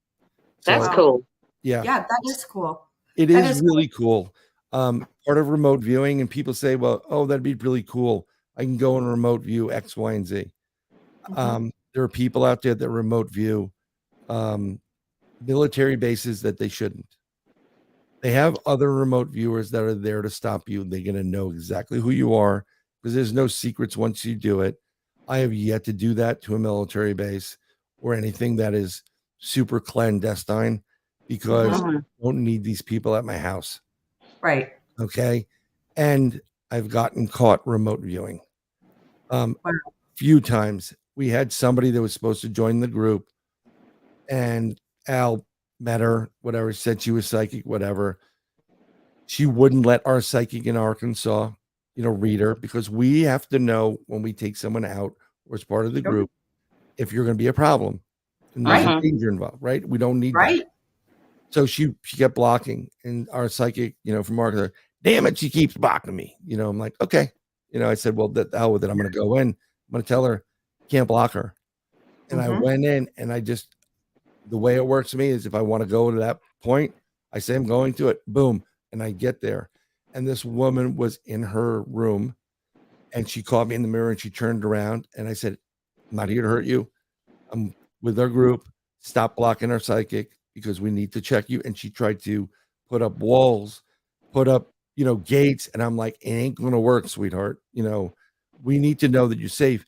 That's So cool. yeah, Yeah, that is cool. it That is is really cool. Part of remote viewing, and people say, well, oh, that'd be really cool. I can go and remote view X, Y, and Z. Mhm. There are people out there that remote view military bases that they shouldn't. They have other remote viewers that are there to stop you. They're going to know exactly who you are, because there's no secrets once you do it. I have yet to do that to a military base or anything that is super clandestine, because Mhm. I don't need these people at my house. Right. Okay. And I've gotten caught remote viewing. Wow. Few times. We had somebody that was supposed to join the group, and Al met her, whatever, said she was psychic, whatever. She wouldn't let our psychic in Arkansas, read her, because we have to know when we take someone out or as part of the Sure. group if you're going to be a problem. and there's Right. a danger involved, right? We don't need that. Right. So she kept blocking, and our psychic, from Mark, damn it, she keeps blocking me. I'm like, okay. I said, well, the hell with it. I'm going to go in. I'm going to tell her, can't block her. And I went in, and the way it works for me is if I want to go to that point, I say I'm going to it, boom, and I get there. And this woman was in her room, and she caught me in the mirror, and she turned around, and I said, I'm not here to hurt you. I'm with our group. Stop blocking our psychic, because we need to check you. And she tried to put up walls, put up, gates. And I'm like, it ain't going to work, sweetheart. We need to know that you're safe.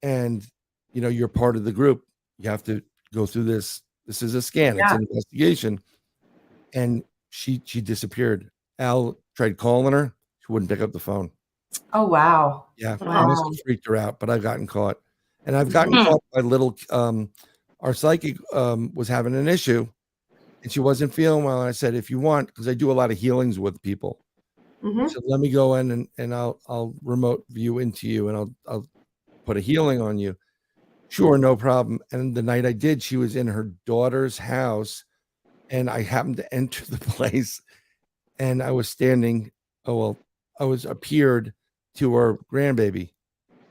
And, you're part of the group. You have to go through this. This is a scan. It's an investigation. And she disappeared. Al tried calling her. She wouldn't pick up the phone. Oh, wow. Yeah. Wow. And this freaked her out, but I've gotten caught. And I've gotten caught by little, our psychic was having an issue, and she wasn't feeling well. And I said, if you want, because I do a lot of healings with people, I said, let me go in and I'll remote view into you, and I'll put a healing on you. Sure, no problem. And the night I did, she was in her daughter's house, and I happened to enter the place, and I was standing. I was appeared to her grandbaby,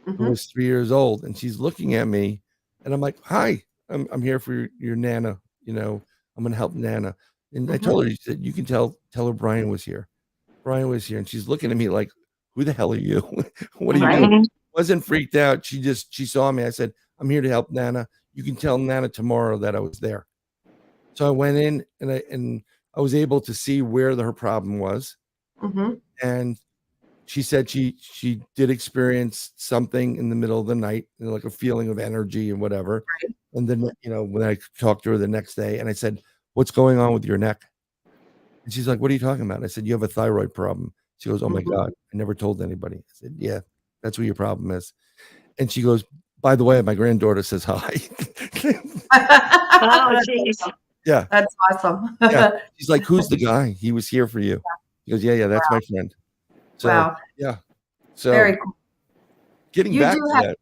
who was 3 years old, and she's looking at me, and I'm like, hi. I'm here for your Nana. I'm going to help Nana. And I told her, she said, you can tell her Brian was here. Brian was here. And she's looking at me like, who the hell are you? What are you doing? Wasn't freaked out. She saw me. I said, I'm here to help Nana. You can tell Nana tomorrow that I was there. So I went in, and I was able to see where her problem was. And she said she did experience something in the middle of the night, like a feeling of energy and whatever. Right. And then, when I talked to her the next day, and I said, what's going on with your neck? And she's like, what are you talking about? I said, you have a thyroid problem. She goes, oh my God, I never told anybody. I said, yeah, that's what your problem is. And she goes, by the way, my granddaughter says hi. Oh, jeez. Yeah. That's awesome. Yeah. She's like, who's the guy? He was here for you. He goes, yeah, that's my friend. So, yeah. So very cool. Getting back to that.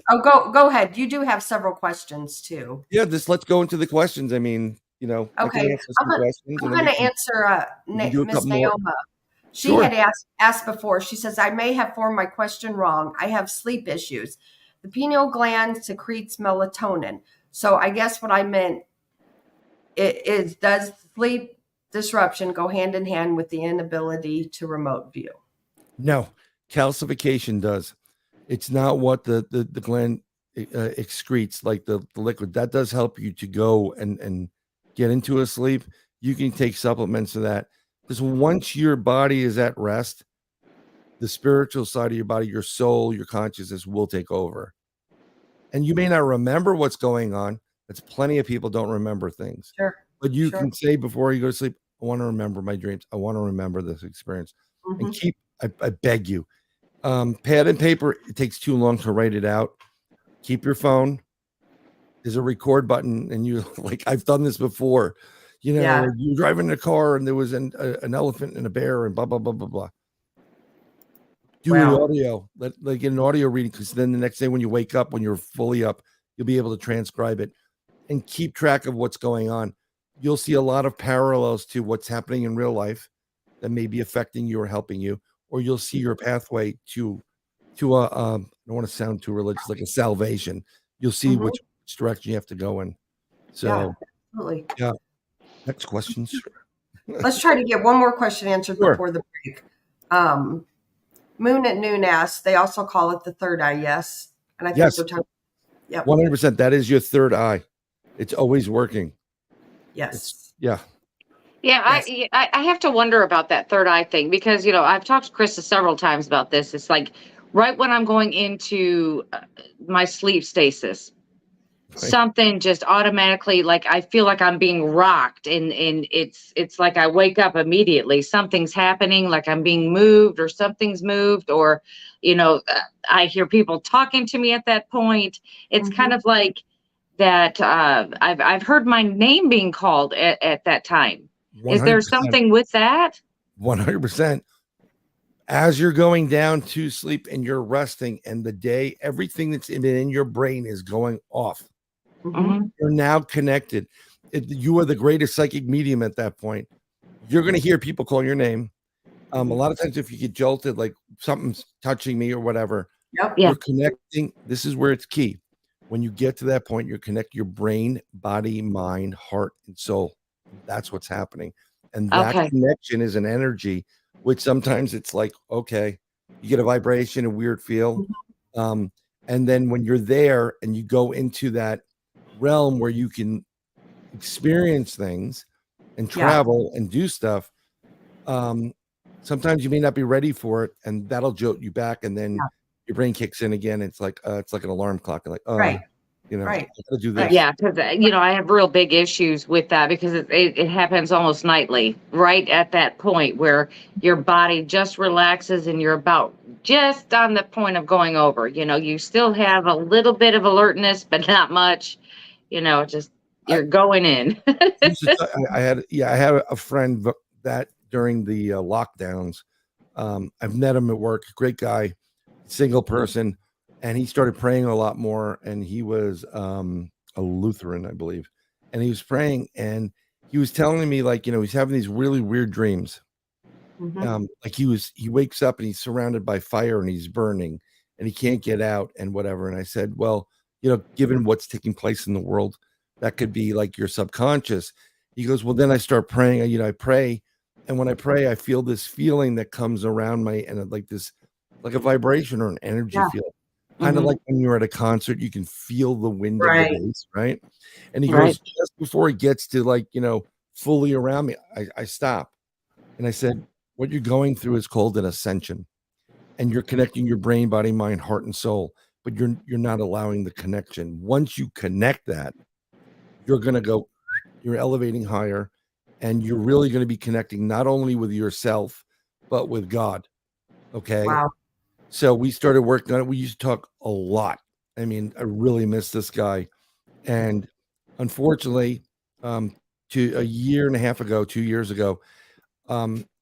Oh, go ahead. You do have several questions too. Yeah, let's go into the questions. I mean, okay. I'm going to answer Miss Naoma. She had asked before. She says, I may have formed my question wrong. I have sleep issues. The pineal gland secretes melatonin. So I guess what I meant is, does sleep disruption go hand in hand with the inability to remote view? No, calcification does. It's not what the gland excretes, like the liquid. That does help you to go and get into a sleep. You can take supplements for that, because once your body is at rest, the spiritual side of your body, your soul, your consciousness will take over. And you may not remember what's going on. That's plenty of people don't remember things. Sure. But you can say before you go to sleep, I want to remember my dreams. I want to remember this experience. And keep, I beg you, pad and paper, it takes too long to write it out. Keep your phone. There's a record button, and you I've done this before. You're driving a car and there was an elephant and a bear and blah, blah, blah, blah, blah. Do an audio, like an audio reading, because then the next day when you wake up, when you're fully up, you'll be able to transcribe it and keep track of what's going on. You'll see a lot of parallels to what's happening in real life that may be affecting you or helping you, or you'll see your pathway to a, I don't want to sound too religious, like a salvation. You'll see which direction you have to go in. So, absolutely. Yeah. Next questions. Let's try to get one more question answered before the break. Moon at Noon asks, they also call it the third eye, yes? And I think we're talking. Yep. 100%. That is your third eye. It's always working. Yes. Yeah, I have to wonder about that third eye thing, because, I've talked to Krista several times about this. It's like right when I'm going into my sleep stasis, something just automatically, like I feel like I'm being rocked, and it's like I wake up immediately. Something's happening, like I'm being moved, or something's moved, or I hear people talking to me at that point. It's kind of like that. I've heard my name being called at that time. 100%. Is there something with that? 100%. As you're going down to sleep and you're resting, and the day, everything that's in your brain is going off. Mhm. You're now connected. You are the greatest psychic medium at that point. You're going to hear people call your name. A lot of times if you get jolted, like something's touching me or whatever, Yep. Yeah. you're connecting. This is where it's key. When you get to that point, you connect your brain, body, mind, heart, and soul. That's what's happening. And that Okay. connection is an energy, which sometimes it's like, okay, you get a vibration, a weird feel. And then when you're there and you go into that realm where you can experience things and travel and do stuff, sometimes you may not be ready for it, and that'll jolt you back, and then your brain kicks in again. It's like an alarm clock. Like, Right. you know, Right. I gotta do this. Yeah, because I have real big issues with that because it happens almost nightly, right at that point where your body just relaxes and you're about just on the point of going over. You still have a little bit of alertness, but not much. Just you're going in. I had a friend that during the lockdowns, I've met him at work, great guy, single person, and he started praying a lot more, and he was a Lutheran, I believe, and he was praying, and he was telling me, like, he's having these really weird dreams. Like he wakes up and he's surrounded by fire and he's burning and he can't get out and whatever. And I said, well, given what's taking place in the world, that could be like your subconscious. He goes, well, then I start praying. I pray, and when I pray, I feel this feeling that comes around and like this, like a vibration or an energy feel, kind of like when you're at a concert, you can feel the wind of the bass, right? And he goes, just before he gets to like fully around me, I stop, and I said, what you're going through is called an ascension, and you're connecting your brain, body, mind, heart, and soul, but you're not allowing the connection. Once you connect that, you're elevating higher, and you're really going to be connecting not only with yourself, but with God. Okay. Wow. So we started working on it. We used to talk a lot. I mean, I really miss this guy. And unfortunately, to a year and a half ago, 2 years ago,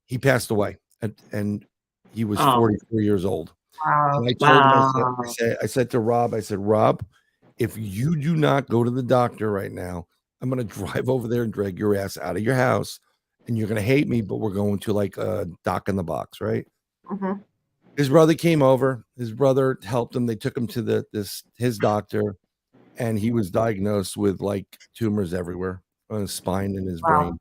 he passed away, and he was 44 years old. Wow. And I told him, I said to Rob, Rob, if you do not go to the doctor right now, I'm going to drive over there and drag your ass out of your house, and you're going to hate me, but we're going to like a Doc in the Box, right? His brother came over. His brother helped him. They took him to his doctor, and he was diagnosed with like tumors everywhere on his spine and his brain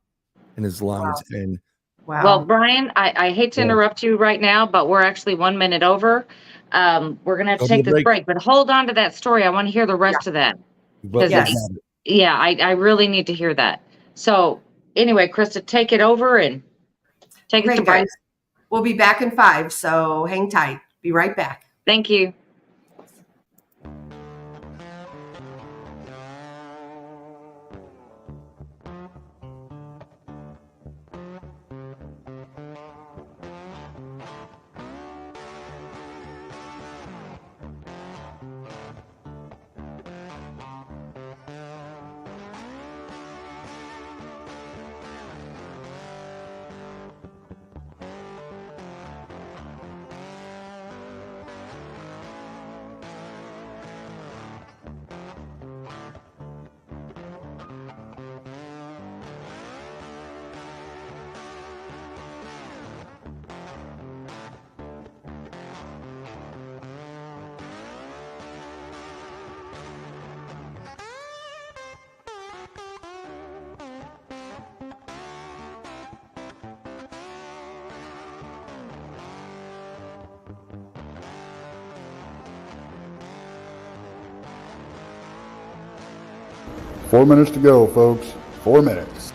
and his lungs. And Well, Brian, I hate to interrupt you right now, but we're actually 1 minute over. We're going to have to take this break, but hold on to that story. I want to hear the rest of that. I really need to hear that. So anyway, Krista, take it over and take us to break. Guys. We'll be back in 5, so hang tight. Be right back. Thank you. Four minutes to go, folks. 4 minutes.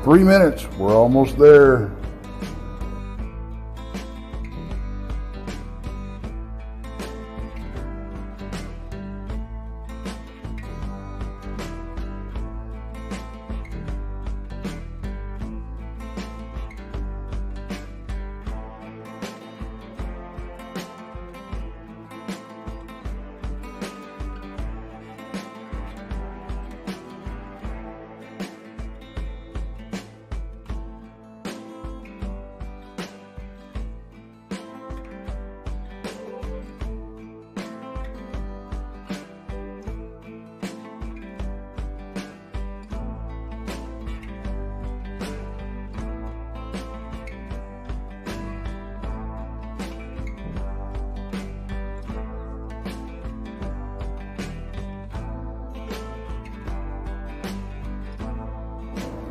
3 minutes. We're almost there.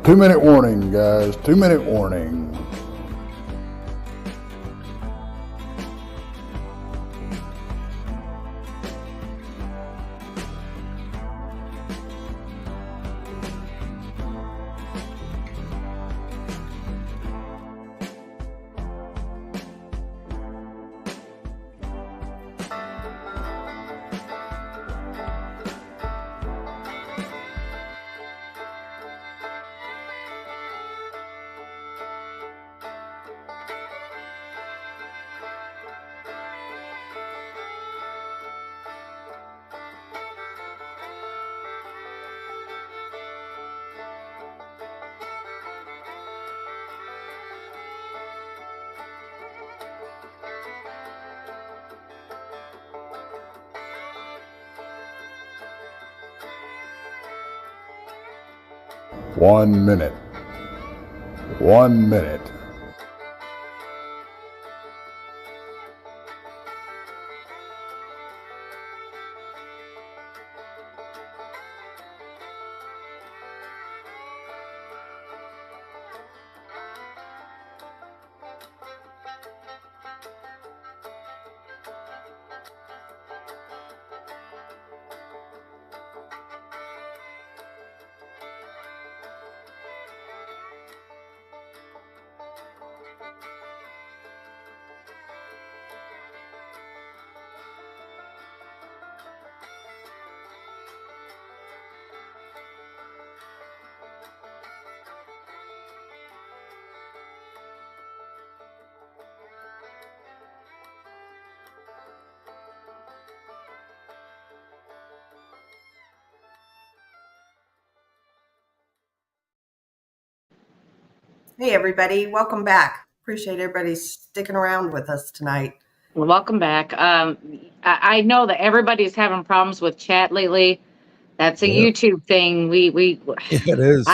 Two-minute warning, guys. 2-minute warning. One minute. 1 minute. Hey, everybody. Welcome back. Appreciate everybody sticking around with us tonight. Well, welcome back. I know that everybody's having problems with chat lately. That's a YouTube thing. We Yeah, it is.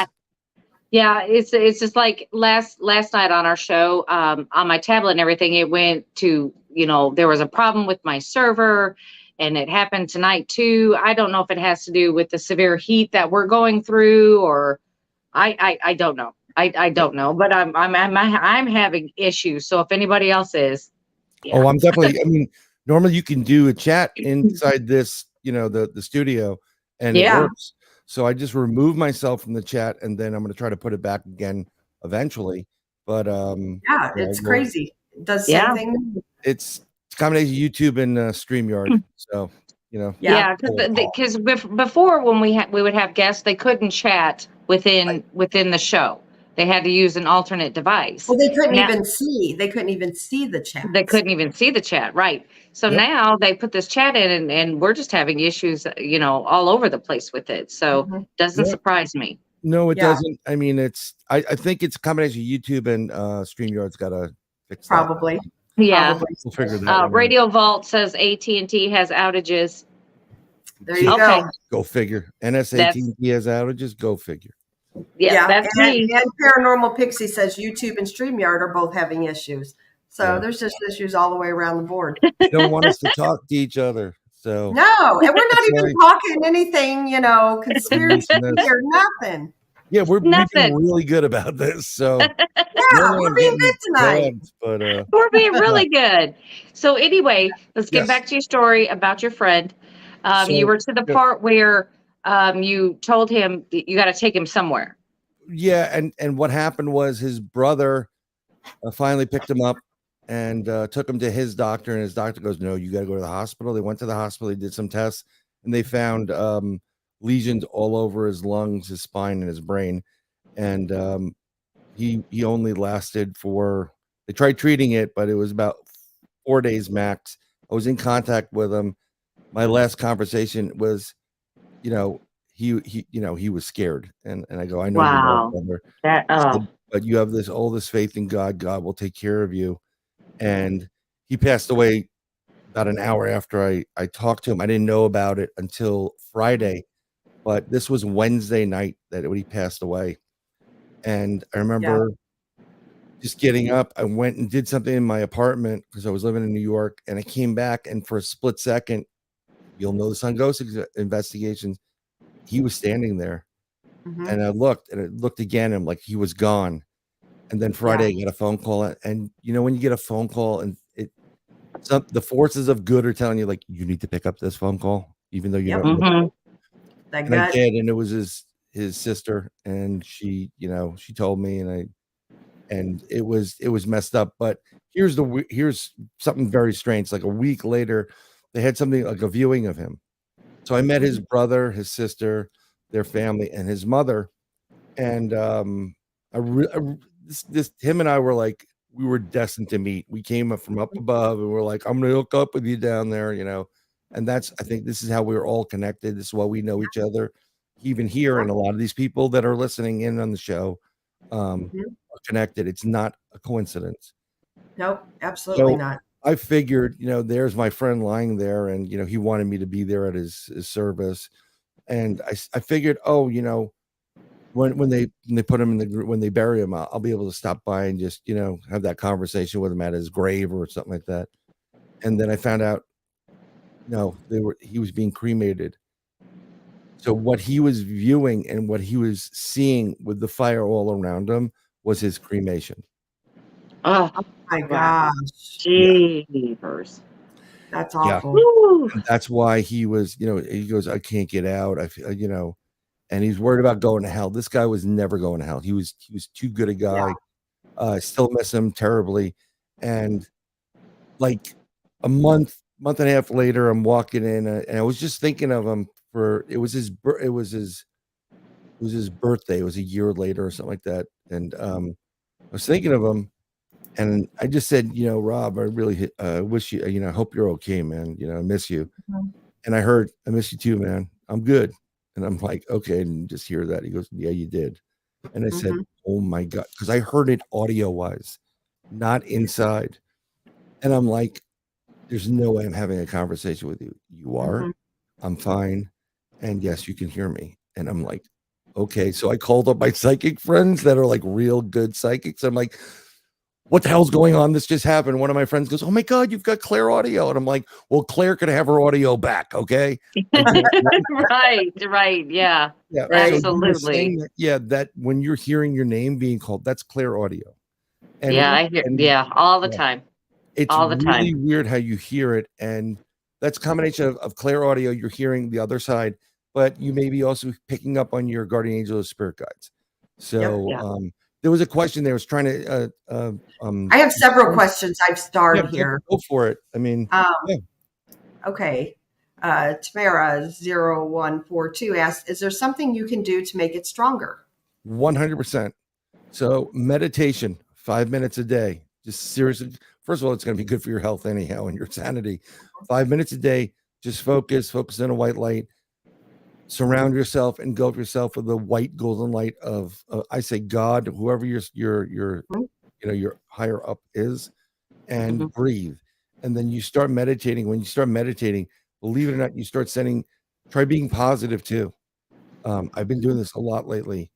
Yeah, it's just like last night on our show, on my tablet and everything, it went to, there was a problem with my server, and it happened tonight too. I don't know if it has to do with the severe heat that we're going through, or I don't know. I don't know, but I'm having issues. So if anybody else is, yeah. Oh, I'm definitely. I mean, normally you can do a chat inside this, the studio, and it works. So I just remove myself from the chat, and then I'm going to try to put it back again eventually. But it's crazy. It does the same thing. It's a combination of YouTube and StreamYard. So because before when we would have guests, they couldn't chat within the show. They had to use an alternate device. Well, they couldn't even see the chat. They couldn't even see the chat, right? So now they put this chat in, and we're just having issues, all over the place with it. So doesn't surprise me. No, it doesn't. I mean, I think it's a combination of YouTube and StreamYard's got to fix that. Probably. Yeah. We'll figure that out. Radio Vault says AT&T has outages. There you go. Go figure. NSAT&T has outages. Go figure. Yeah, that's me. And Paranormal Pixie says YouTube and StreamYard are both having issues. So there's just issues all the way around the board. They don't want us to talk to each other. So no, and we're not even talking anything, conspiracy or nothing. Yeah, we're being really good about this. So we're being good tonight. But we're being really good. So anyway, let's get back to your story about your friend. You were to the part where you told him you got to take him somewhere. Yeah, and what happened was his brother finally picked him up and took him to his doctor, and his doctor goes, "No, you got to go to the hospital." They went to the hospital, they did some tests, and they found lesions all over his lungs, his spine, and his brain. And he only lasted for. They tried treating it, but it was about 4 days max. I was in contact with him. My last conversation was, you know, he was scared, and I go, "I know you're my Wow. brother." That I said, but you have all this faith in God. God will take care of you. And he passed away about an hour after I talked to him. I didn't know about it until Friday, but this was Wednesday night that he passed away. And I remember just getting up. I went and did something in my apartment because I was living in New York, and I came back, and for a split second, you'll know this on ghost investigations, he was standing there. Mhm. And I looked again, and I'm like, he was gone. And then Friday, I got a phone call, and when you get a phone call, and the forces of good are telling you, like, you need to pick up this phone call, even though you Yep. don't know. That And I gut. did, and it was his sister, and she told me, and it was messed up. But here's something very strange. Like a week later, they had something like a viewing of him. So I met his brother, his sister, their family, and his mother. And him and I were like, we were destined to meet. We came up from up above, and we're like, I'm gonna hook up with you down there, And I think this is how we're all connected. This is why we know each other, even here. And a lot of these people that are listening in on the show are connected. It's not a coincidence. Nope, absolutely not. I figured, there's my friend lying there, and he wanted me to be there at his service. And I figured, when they put him in the group, when they bury him, I'll be able to stop by and just have that conversation with him at his grave or something like that. And then I found out, no, he was being cremated. So what he was viewing and what he was seeing with the fire all around him was his cremation. Oh my gosh, jeepers. That's awful. And that's why he was, he goes, I can't get out. I feel, and he's worried about going to hell. This guy was never going to hell. He was too good a guy. I still miss him terribly. And like a month and a half later, I'm walking in, and I was just thinking of him it was his birthday. It was a year later or something like that. And I was thinking of him, and I just said, Rob, I really wish you, I hope you're okay, man. I miss you. And I heard, I miss you too, man. I'm good. And I'm like, okay, and just hear that. He goes, yeah, you did. And I said, oh my God, because I heard it audio wise, not inside. And I'm like, there's no way I'm having a conversation with you. You are. I'm fine. And yes, you can hear me. And I'm like, okay. So I called up my psychic friends that are like real good psychics. I'm like, what the hell's going on? This just happened. One of my friends goes, oh my God, you've got Claire audio. And I'm like, well, Claire could have her audio back. Okay. Right. Yeah. Absolutely. So that when you're hearing your name being called, that's Claire audio. And I hear, all the time. It's all the really time. weird how you hear it. And that's a combination of Claire audio. You're hearing the other side, but you may be also picking up on your guardian angel or spirit guides. So, there was a question there. I was trying to. I have several questions. I've started here. Go for it. I mean, okay. Tamara 0142 asked, "Is there something you can do to make it stronger?" 100%. So meditation, 5 minutes a day. Just seriously. First of all, it's going to be good for your health anyhow and your sanity. 5 minutes a day. Just focus on a white light. Surround yourself, engulf yourself with the white golden light of I say God, whoever your higher up is, and breathe. And then you start meditating. When you start meditating, believe it or not, you start try being positive too. I've been doing this a lot lately.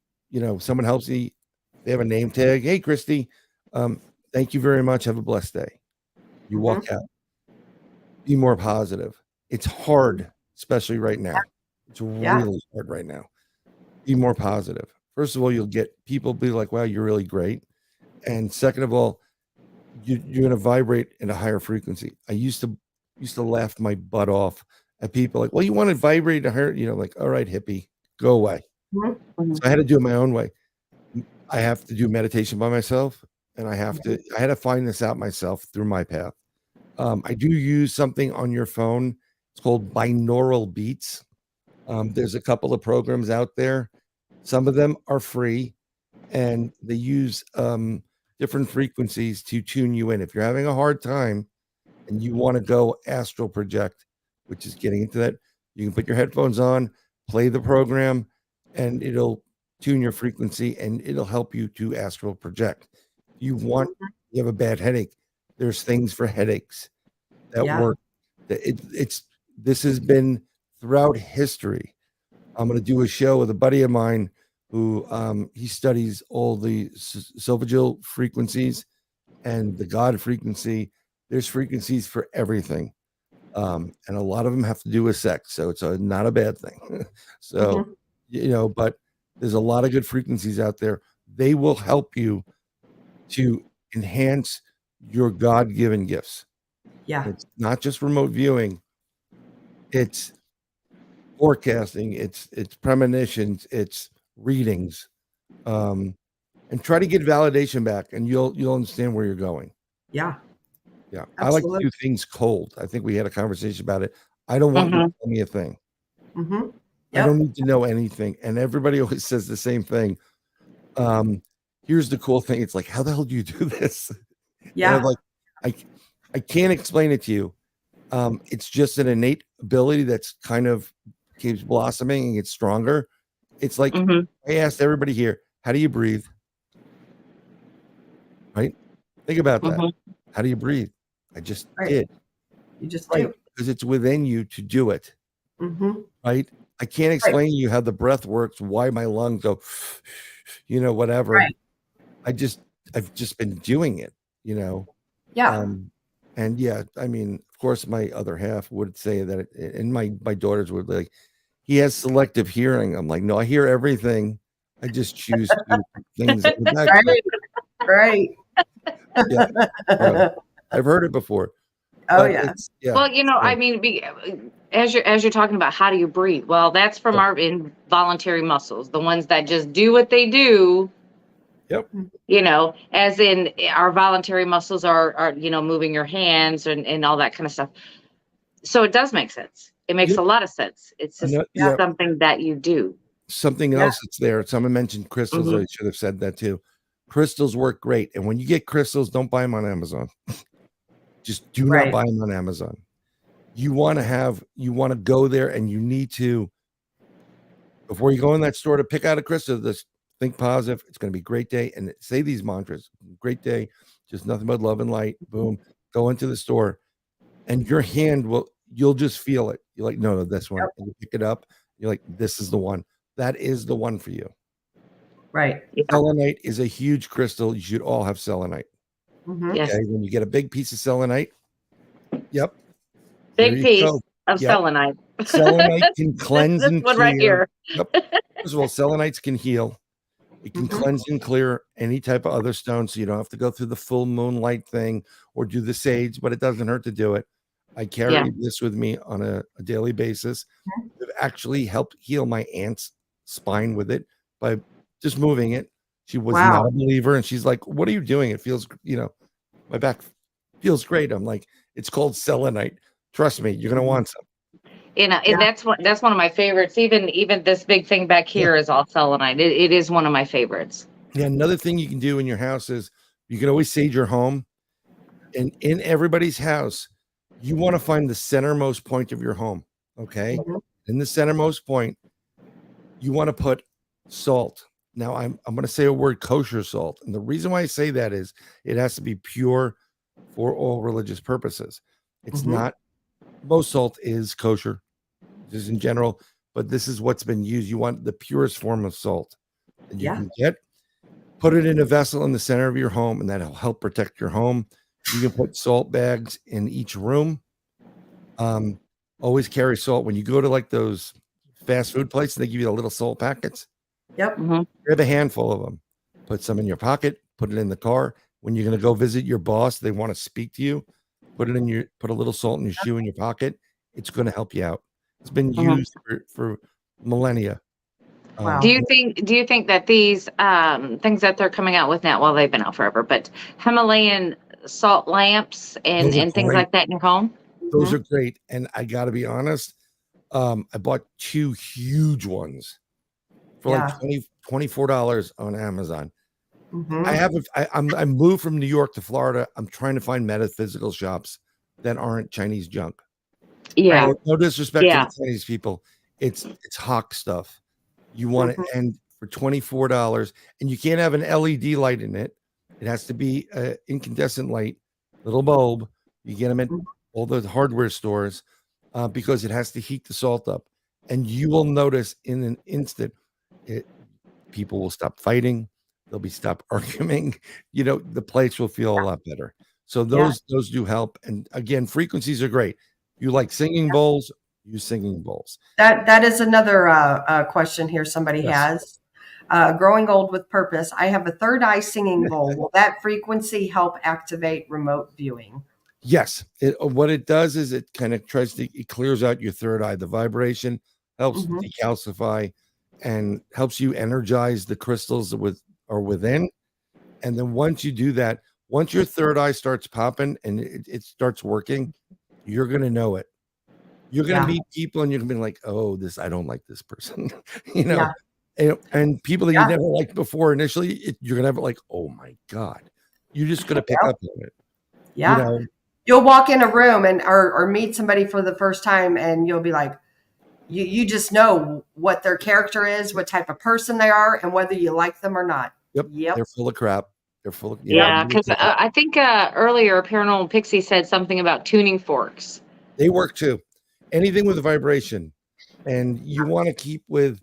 Someone helps me, they have a name tag. Hey, Christy, thank you very much. Have a blessed day. You walk out. Be more positive. It's hard, especially right now. It's really hard right now. Be more positive. First of all, you'll get people be like, wow, you're really great. And second of all, you're going to vibrate in a higher frequency. I used to laugh my butt off at people like, well, you want to vibrate a higher, like, all right, hippie, go away. So I had to do it my own way. I have to do meditation by myself, and I had to find this out myself through my path. I do use something on your phone. It's called binaural beats. There's a couple of programs out there. Some of them are free, and they use different frequencies to tune you in. If you're having a hard time and you want to go astral project, which is getting into that, you can put your headphones on, play the program, and it'll tune your frequency and it'll help you to astral project. You have a bad headache, there's things for headaches that work. This has been throughout history. I'm going to do a show with a buddy of mine who he studies all the Sophageal frequencies and the God frequency. There's frequencies for everything. And a lot of them have to do with sex. So it's not a bad thing. So, but there's a lot of good frequencies out there. They will help you to enhance your God-given gifts. Yeah. It's not just remote viewing. It's forecasting. It's premonitions. It's readings. And try to get validation back, and you'll understand where you're going. Yeah. Yeah. Absolutely. I like to do things cold. I think we had a conversation about it. I don't want you to tell me a thing. Mm-hmm. I don't need to know anything. And everybody always says the same thing. Here's the cool thing. It's like, how the hell do you do this? Yeah. And I'm like, I can't explain it to you. It's just an innate ability that's kind of keeps blossoming and gets stronger. It's like, I asked everybody here, how do you breathe? Right? Think about that. How do you breathe? I just did. You just do. Because it's within you to do it. Right? I can't explain to you how the breath works, why my lungs go, whatever. Right. I've just been doing it, Yeah. And yeah, I mean, of course, my other half would say that, and my daughters would be like, he has selective hearing. I'm like, no, I hear everything. I just choose to do things in the back. Right. Yeah. I've heard it before. Oh yeah. Well, I mean, as you're talking about how do you breathe? Well, that's from our involuntary muscles, the ones that just do what they do. Yep. As in our voluntary muscles are moving your hands and all that kind of stuff. So it does make sense. It makes a lot of sense. It's just something that you do. Something else that's there. Someone mentioned crystals. I should have said that too. Crystals work great. And when you get crystals, don't buy them on Amazon. Just do not buy them on Amazon. You want to go there, and you need to, before you go in that store to pick out a crystal, just think positive. It's going to be a great day. And say these mantras. Great day. Just nothing but love and light. Boom. Go into the store. And your hand you'll just feel it. You're like, no, this one. And you pick it up. You're like, this is the one. That is the one for you. Right. Selenite is a huge crystal. You should all have selenite. Yes. Okay? When you get a big piece of selenite, big piece of selenite. Selenite can cleanse and clear. Right here. First of all, selenites can heal. It can cleanse and clear any type of other stone, so you don't have to go through the full moonlight thing or do the sage, but it doesn't hurt to do it. I carry this with me on a daily basis. I've actually helped heal my aunt's spine with it by just moving it. She was not a believer, and she's like, what are you doing? It feels, my back feels great. I'm like, it's called selenite. Trust me, you're going to want some. And that's one of my favorites. Even this big thing back here is all selenite. It is one of my favorites. Yeah. Another thing you can do in your house is you can always sage your home, and in everybody's house, you want to find the centermost point of your home. Okay. In the centermost point, you want to put salt. Now I'm going to say a word, kosher salt. And the reason why I say that is it has to be pure for all religious purposes. It's not, most salt is kosher just in general, but this is what's been used. You want the purest form of salt that you can get. Put it in a vessel in the center of your home, and that'll help protect your home. You can put salt bags in each room. Always carry salt. When you go to like those fast food places, they give you the little salt packets. Yep. Grab a handful of them. Put some in your pocket. Put it in the car. When you're going to go visit your boss, they want to speak to you. Put a little salt in your shoe in your pocket. It's going to help you out. It's been used for millennia. Wow. Do you think that these things that they're coming out with now, well, they've been out forever, but Himalayan salt lamps and Those are things great. like that in your home? Those are great. And I got to be honest, I bought 2 huge ones for like $24 on Amazon. I moved from New York to Florida. I'm trying to find metaphysical shops that aren't Chinese junk. Yeah. No disrespect to Yeah. the Chinese people. It's hawk stuff. You want it, and for $24, and you can't have an LED light in it. It has to be an incandescent light, little bulb. You get them at all the hardware stores because it has to heat the salt up. And you will notice in an instant, people will stop fighting. They'll be stop arguing. The place will feel a lot better. So those do help. And again, frequencies are great. You like singing bowls, use singing bowls. That is another question here somebody has. Growing old with purpose. I have a third eye singing bowl. Will that frequency help activate remote viewing? Yes. What it does is it kind of it clears out your third eye. The vibration helps decalcify and helps you energize the crystals that are within. And then once you do that, once your third eye starts popping and it starts working, you're going to know it. You're going to meet people and you're going to be like, oh, I don't like this person, and people that you never liked before initially, you're going to have it like, oh my God, you're just going to pick up on it. Yeah. You'll walk in a room or meet somebody for the first time and you'll be like, you just know what their character is, what type of person they are, and whether you like them or not. Yep. They're full of crap. They're full of because I think earlier Paranormal Pixie said something about tuning forks. They work too. Anything with a vibration, and you want to keep with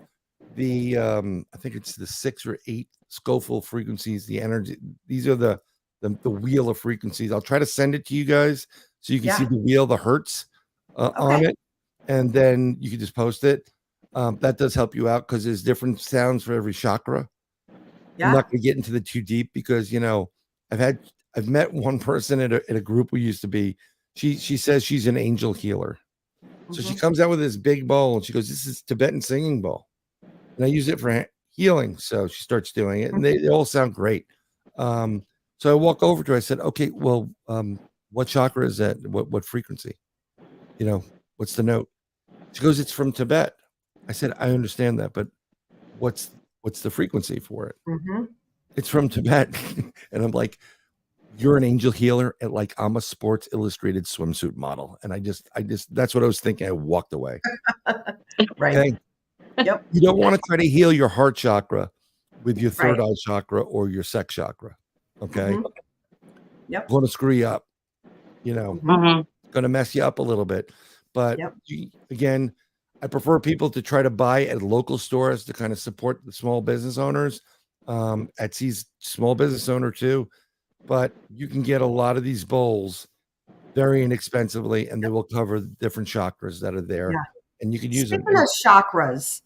the I think it's the 6 or 8 Scofield frequencies. The energy. These are the wheel of frequencies. I'll try to send it to you guys so you can see the wheel, the hertz on it, and then you can just post it. That does help you out because there's different sounds for every chakra. I'm not going to get into the too deep because I've met one person at a group we used to be. She says she's an angel healer, so she comes out with this big bowl and she goes, "This is Tibetan singing bowl," and I use it for healing. So she starts doing it, and they all sound great. So I walk over to her. I said, "Okay, well, what chakra is that? What frequency? What's the note?" She goes, "It's from Tibet." I said, "I understand that, but what's the frequency for it?" It's from Tibet. And I'm like, you're an angel healer, and like I'm a Sports Illustrated swimsuit model. And I just that's what I was thinking. I walked away. Right. Okay. Yep. You don't want to try to heal your heart chakra with your third eye chakra or your sex chakra. Okay. Yep. Going to screw you up. Going to mess you up a little bit. But again, I prefer people to try to buy at local stores to kind of support the small business owners. Etsy's small business owner too, but you can get a lot of these bowls very inexpensively, and they will cover the different chakras that are there, and you can use them. Speaking of chakras,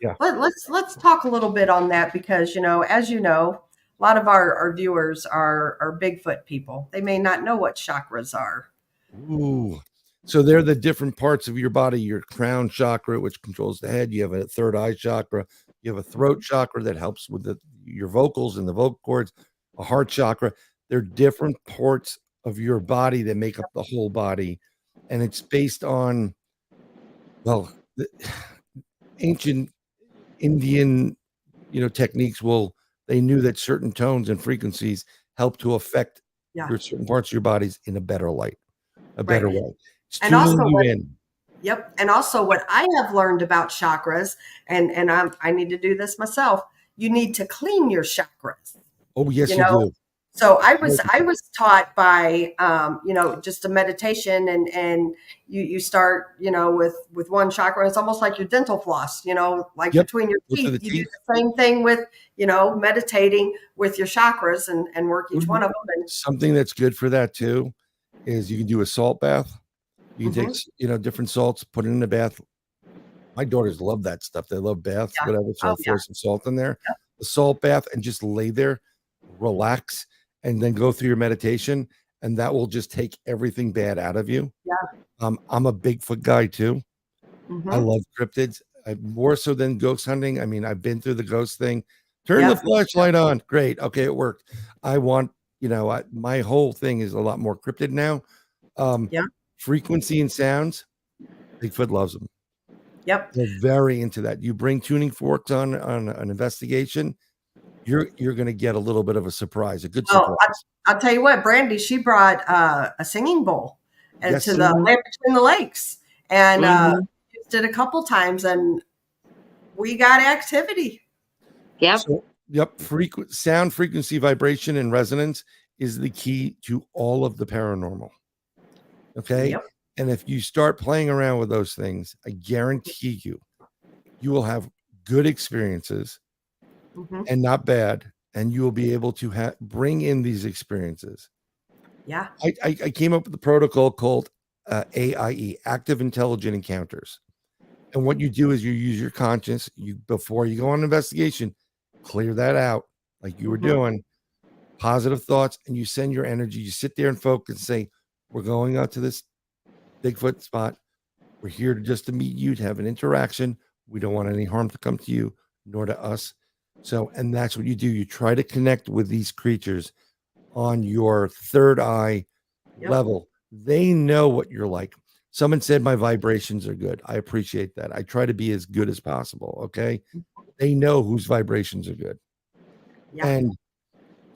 let's talk a little bit on that because as you know, a lot of our viewers are Bigfoot people. They may not know what chakras are. Ooh. So they're the different parts of your body, your crown chakra, which controls the head. You have a third eye chakra. You have a throat chakra that helps with your vocals and the vocal cords, a heart chakra. They're different parts of your body that make up the whole body. And it's based on, the ancient Indian, techniques they knew that certain tones and frequencies help to affect your certain parts of your bodies in a better light, a better way. And also and also what I have learned about chakras, and I need to do this myself. You need to clean your chakras. Oh, yes, you do. So I was taught by just a meditation, and you start with one chakra. It's almost like your dental floss, between your teeth. You do the same thing with meditating with your chakras and work each one of them. And something that's good for that too is you can do a salt bath. You can take, different salts, put it in the bath. My daughters love that stuff. They love baths, whatever. So I'll throw some salt in there, the salt bath, and just lay there, relax, and then go through your meditation. And that will just take everything bad out of you. Yeah. I'm a Bigfoot guy too. I love cryptids. more so than ghost hunting. I mean, I've been through the ghost thing. Turn Yeah. the flashlight on. Great. Okay, it worked. I want, my whole thing is a lot more cryptid now. Yeah. Frequency and sounds. Bigfoot loves them. Yep. They're very into that. You bring tuning forks on an investigation, you're going to get a little bit of a surprise, a good surprise. I'll tell you what, Brandy, she brought a singing bowl Yes, to the sir. Land Between the Lakes, and used it a couple times, and we got activity. Yep. So, sound, frequency, vibration, and resonance is the key to all of the paranormal. Okay. Yep. And if you start playing around with those things, I guarantee you will have good experiences and not bad. And you will be able to bring in these experiences. Yeah. I came up with a protocol called AIE, Active Intelligent Encounters. And what you do is you use your conscience. Before you go on an investigation, clear that out like you were doing. Positive thoughts, and you send your energy. You sit there and focus and say, we're going out to this Bigfoot spot. We're here to meet you, to have an interaction. We don't want any harm to come to you, nor to us. So, and that's what you do. You try to connect with these creatures on your third eye level. They know what you're like. Someone said my vibrations are good. I appreciate that. I try to be as good as possible. Okay. They know whose vibrations are good. Yeah. And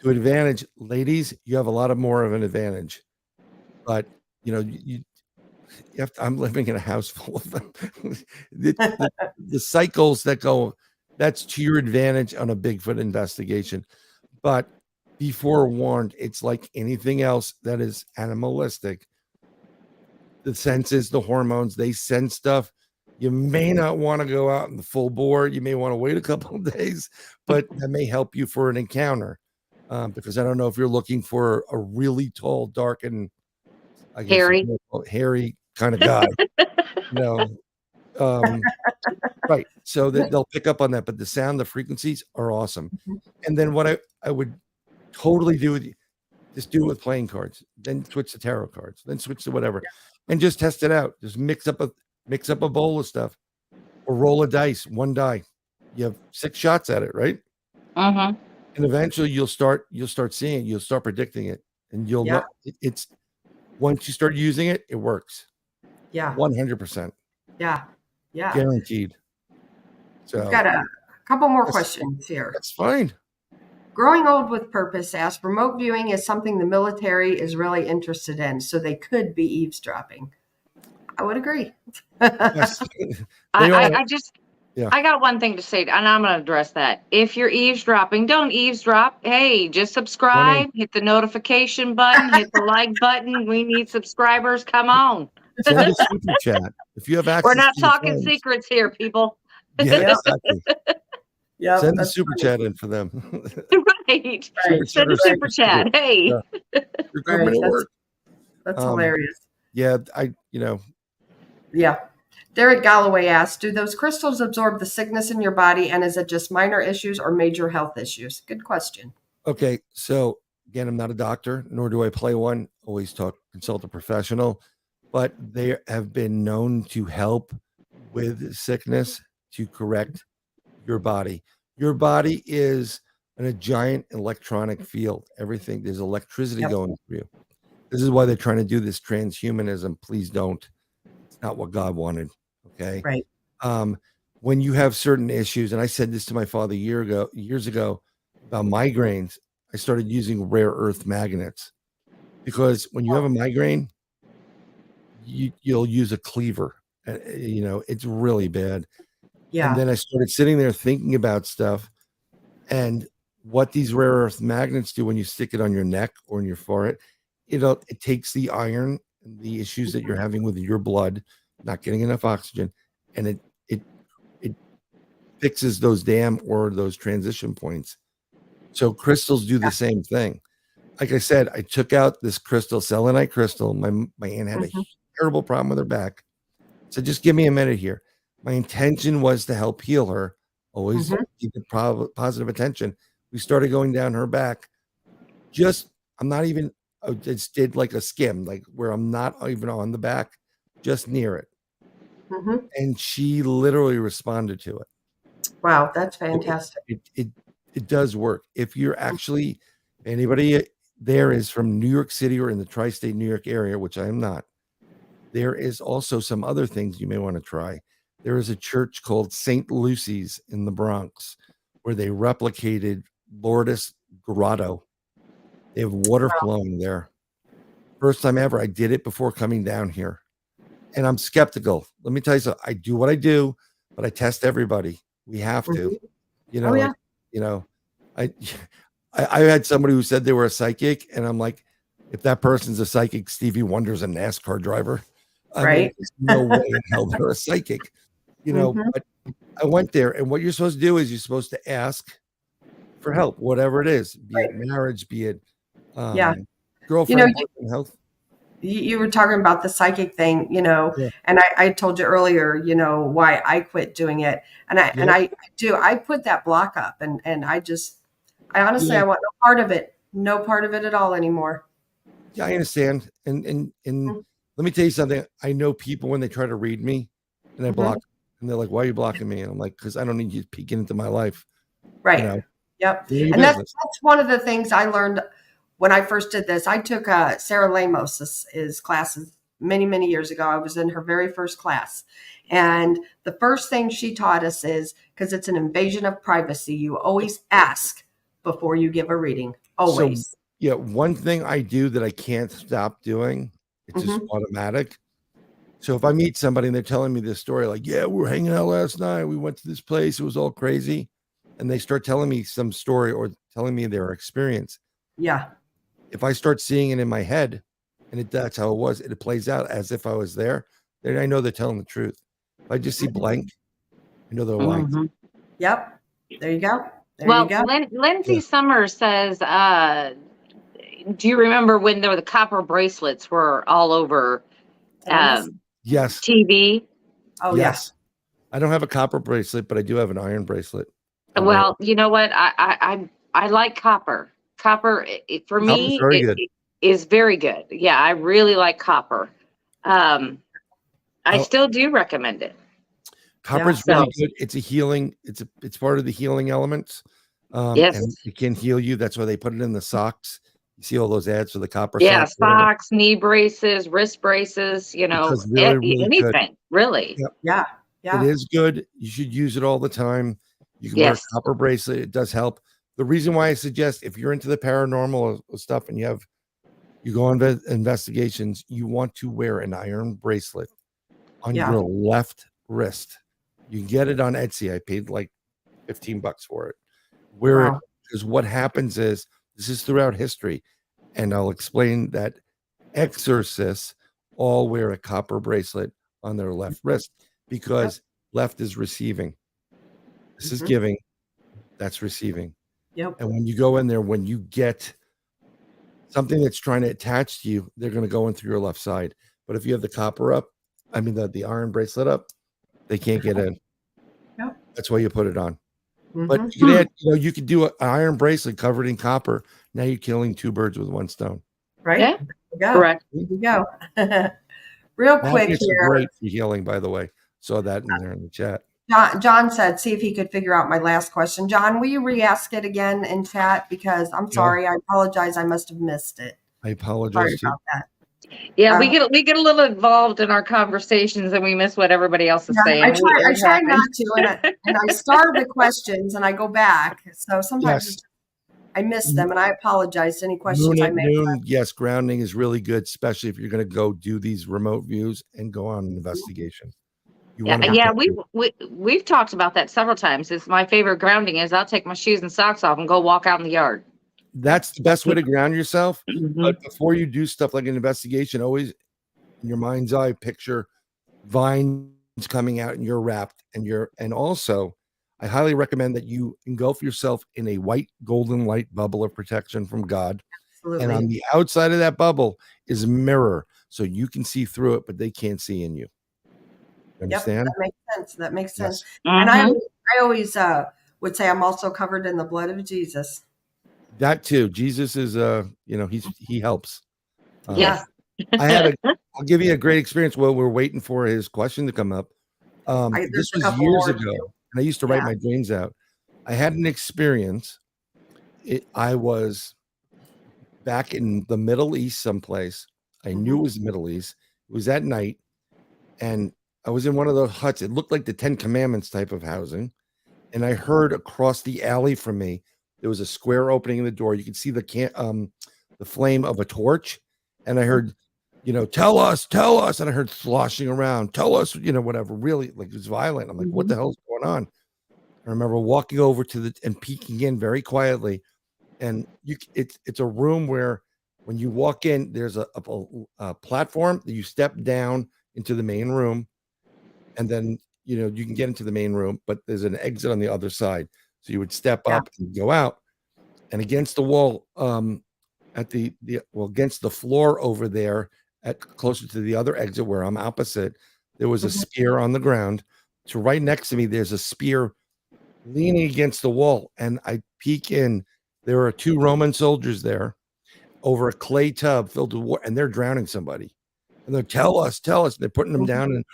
to advantage, ladies, you have a lot more of an advantage. But, you have to, I'm living in a house full of them. the cycles that go, that's to your advantage on a Bigfoot investigation. But be forewarned, it's like anything else that is animalistic. The senses, the hormones, they sense stuff. You may not want to go out in the full bore. You may want to wait a couple of days, but that may help you for an encounter. Because I don't know if you're looking for a really tall, dark, and hairy kind of guy. Right. So that they'll pick up on that. But the sound, the frequencies are awesome. And then what I would totally do with you, just do it with playing cards, then switch to tarot cards, then switch to whatever, and just test it out. Just mix up a bowl of stuff, or roll a dice, one die. You have 6 shots at it, right? And eventually you'll start seeing it, you'll start predicting it, and you'll know it's once you start using it, it works. 100%. Guaranteed. So we've got a couple more questions here. That's fine. Growing Old with Purpose asks, remote viewing is something the military is really interested in, so they could be eavesdropping. I would agree. Yes. I got one thing to say, and I'm going to address that. If you're eavesdropping, don't eavesdrop. Hey, just subscribe, hit the notification button, hit the like button. We need subscribers. Come on. Send a super chat. If you have access, we're not talking secrets here, people. Yeah, exactly. Send the super funny. chat in for them. Right. Send a super chat. Hey. You're coming to work. That's hilarious. Yeah, Yeah. Derek Galloway asks, do those crystals absorb the sickness in your body, and is it just minor issues or major health issues? Good question. Okay, so again, I'm not a doctor, nor do I play one. Always consult a professional, but they have been known to help with sickness, to correct your body. Your body is in a giant electronic field. Everything, there's electricity going through you. This is why they're trying to do this transhumanism. Please don't. It's not what God wanted. Okay. Right. When you have certain issues, and I said this to my father years ago about migraines, I started using rare earth magnets, because when you have a migraine, you'll use a cleaver. It's really bad. Yeah. And then I started sitting there thinking about stuff, and what these rare earth magnets do when you stick it on your neck or in your forehead, it takes the iron and the issues that you're having with your blood, not getting enough oxygen, and it fixes those those transition points. So crystals do the same thing. Like I said, I took out this crystal, selenite crystal. My aunt had a terrible problem with her back. So just give me a minute here. My intention was to help heal her. Always keep the positive attention. We started going down her back. I just did like a skim, like where I'm not even on the back, just near it. Mhm. and she literally responded to it. Wow, that's So fantastic. it does work. If you're actually anybody there is from New York City or in the tri-state New York area, which I am not, there is also some other things you may want to try. There is a church called St. Lucy's in the Bronx where they replicated Lourdes Grotto. They have water flowing there. First time ever. I did it before coming down here. And I'm skeptical. Let me tell you something. I do what I do, but I test everybody. We have to. Mhm. You know, Oh, yeah. like, you know, I I had somebody who said they were a psychic, and I'm like, if that person's a psychic, Stevie Wonder's a NASCAR driver. I mean, Right. there's no way in hell they're a psychic. You know, Mhm. but I went there, and what you're supposed to do is you're supposed to ask for help, whatever it is, be it marriage, be it Yeah. girlfriend, You boyfriend, health. you were talking about the psychic thing, Yeah. and I told you earlier, why I quit doing it. And I put that block up, and I honestly, Yeah. I want no part of it at all anymore. Yeah, I understand. And let me tell you something. I know people when they try to read me and I Mhm. block, and they're like, why are you blocking me? And I'm like, because I don't need you peeking into my life. Right. You know, Yep. do your And that's business. one of the things I learned when I first did this. I took Sarah Lamos' classes many, many years ago. I was in her very first class. And the first thing she taught us is, because it's an invasion of privacy, you always ask before you give a reading. Always. So, yeah, one thing I do that I can't stop doing, it's just Mhm. automatic. So if I meet somebody and they're telling me this story, like, yeah, we were hanging out last night, we went to this place, it was all crazy, and they start telling me some story or telling me their experience, Yeah. if I start seeing it in my head and that's how it was, it plays out as if I was there, then I know they're telling the truth. If I just see blank, I know they're lying. Mhm. Yep. There you go. There you Well, go. Lindsay Yeah. Summers says, do you remember when the copper bracelets were all over Did I miss? Yes. TV? Oh, Yes. I don't have a copper bracelet, but I do have an iron bracelet. Well, you know what? I like copper. Copper, for Copper's me, very good. it is very good. Yeah, I really like copper. I Oh. still do recommend it. Copper's Yeah. really good. It's a healing. It's part of the healing elements. Yes. And it can heal you. That's why they put it in the socks. You see all those ads for the copper Yeah, socks. whatever. socks, knee braces, wrist braces, Because really, really anything, good. really. Yep. Yeah. Yeah. It is good. You should use it all the time. You can Yes. wear a copper bracelet. It does help. The reason why I suggest if you're into the paranormal stuff and you go on investigations, you want to wear an iron bracelet on Yeah. your left wrist. You can get it on Etsy. I paid like $15 for it. Wear it Wow. because what happens is this is throughout history, and I'll explain that exorcists all wear a copper bracelet on their left wrist because left is receiving. This is Mhm. giving, that's receiving. Yep. And when you go in there, when you get something that's trying to attach to you, they're going to go in through your left side. But if you have the copper up, I mean the iron bracelet up, they can't get in. Yep. That's why you put it on. But Mhm. you can add, you could do an iron bracelet covered in copper. Now you're killing two birds with one stone. Right? Yeah. There you go. Correct. There you go. Real quick Magnets are here. great for healing, by the way. Saw that in there in the chat. John said, see if he could figure out my last question. John, will you re-ask it again in chat? Because I'm sorry. I apologize. I must have missed it. I apologize. Sorry Too. about that. Yeah, we get a little involved in our conversations and we miss what everybody else is saying. I try It not happens. to, and I start the questions and I go back. So sometimes Yes. I miss them, and I apologize to any questions Moon I at may noon, yes, grounding is really good, especially if you're going to go do these remote views and go on an investigation. You want to be we've talked about that several times. It's my favorite grounding is I'll take my shoes and socks off and go walk out in the yard. That's the best way to ground yourself. Mhm. But before you do stuff like an investigation, always in your mind's eye picture vines coming out and you're wrapped and also I highly recommend that you engulf yourself in a white golden light bubble of protection from God. Absolutely. And on the outside of that bubble is a mirror so you can see through it, but they can't see in you. Understand? That makes sense. That makes sense. Yes. And I always would say I'm also covered in the blood of Jesus. That too. Jesus is he helps. Yes. I'll give you a great experience while we're waiting for his question to come up. There's This a was couple years more ago, too. and I used to write Yeah. my dreams out. I had an experience. I was back in the Middle East someplace. I knew it was the Middle East. It was at night, and I was in one of those huts. It looked like the 10 Commandments type of housing. And I heard across the alley from me, there was a square opening in the door. You could see the flame of a torch. And I heard, tell us. And I heard sloshing around, tell us, whatever. Really, like, it was violent. I'm like, what the hell's going on? I remember walking over and peeking in very quietly. And it's a room where when you walk in, there's a platform that you step down into the main room, and then you can get into the main room, but there's an exit on the other side. So you would step up and go out, and against the wall, against the floor over there, closer to the other exit where I'm opposite, there was a spear on the ground. So right next to me, there's a spear leaning against the wall, and I peek in. There are 2 Roman soldiers there over a clay tub filled with water, and they're drowning somebody. And they're tell us. And they're putting them down and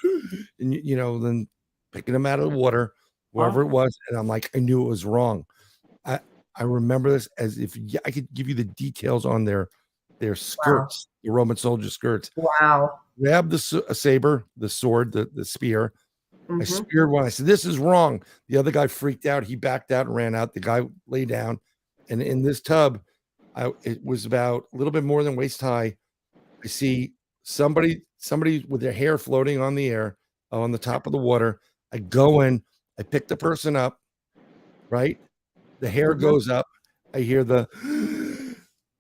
then picking them out of the water, wherever it was. And I'm like, I knew it was wrong. I remember this as if I could give you the details on their skirts, the Roman soldier skirts. Wow. Grabbed the saber, the sword, the spear. I speared one. I said, this is wrong. The other guy freaked out. He backed out and ran out. The guy lay down. And in this tub, it was about a little bit more than waist high. I see somebody with their hair floating on the air, on the top of the water. I go in, I pick the person up, right? The hair goes up. I hear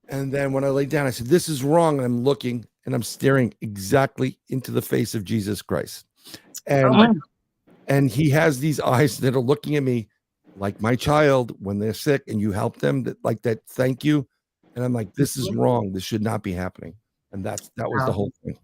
and then when I lay down, I said, this is wrong. And I'm looking and I'm staring exactly into the face of Jesus Christ. And he has these eyes that are looking at me like my child when they're sick and you help them, like that, thank you. And I'm like, this is wrong. This should not be happening. And that was the whole thing.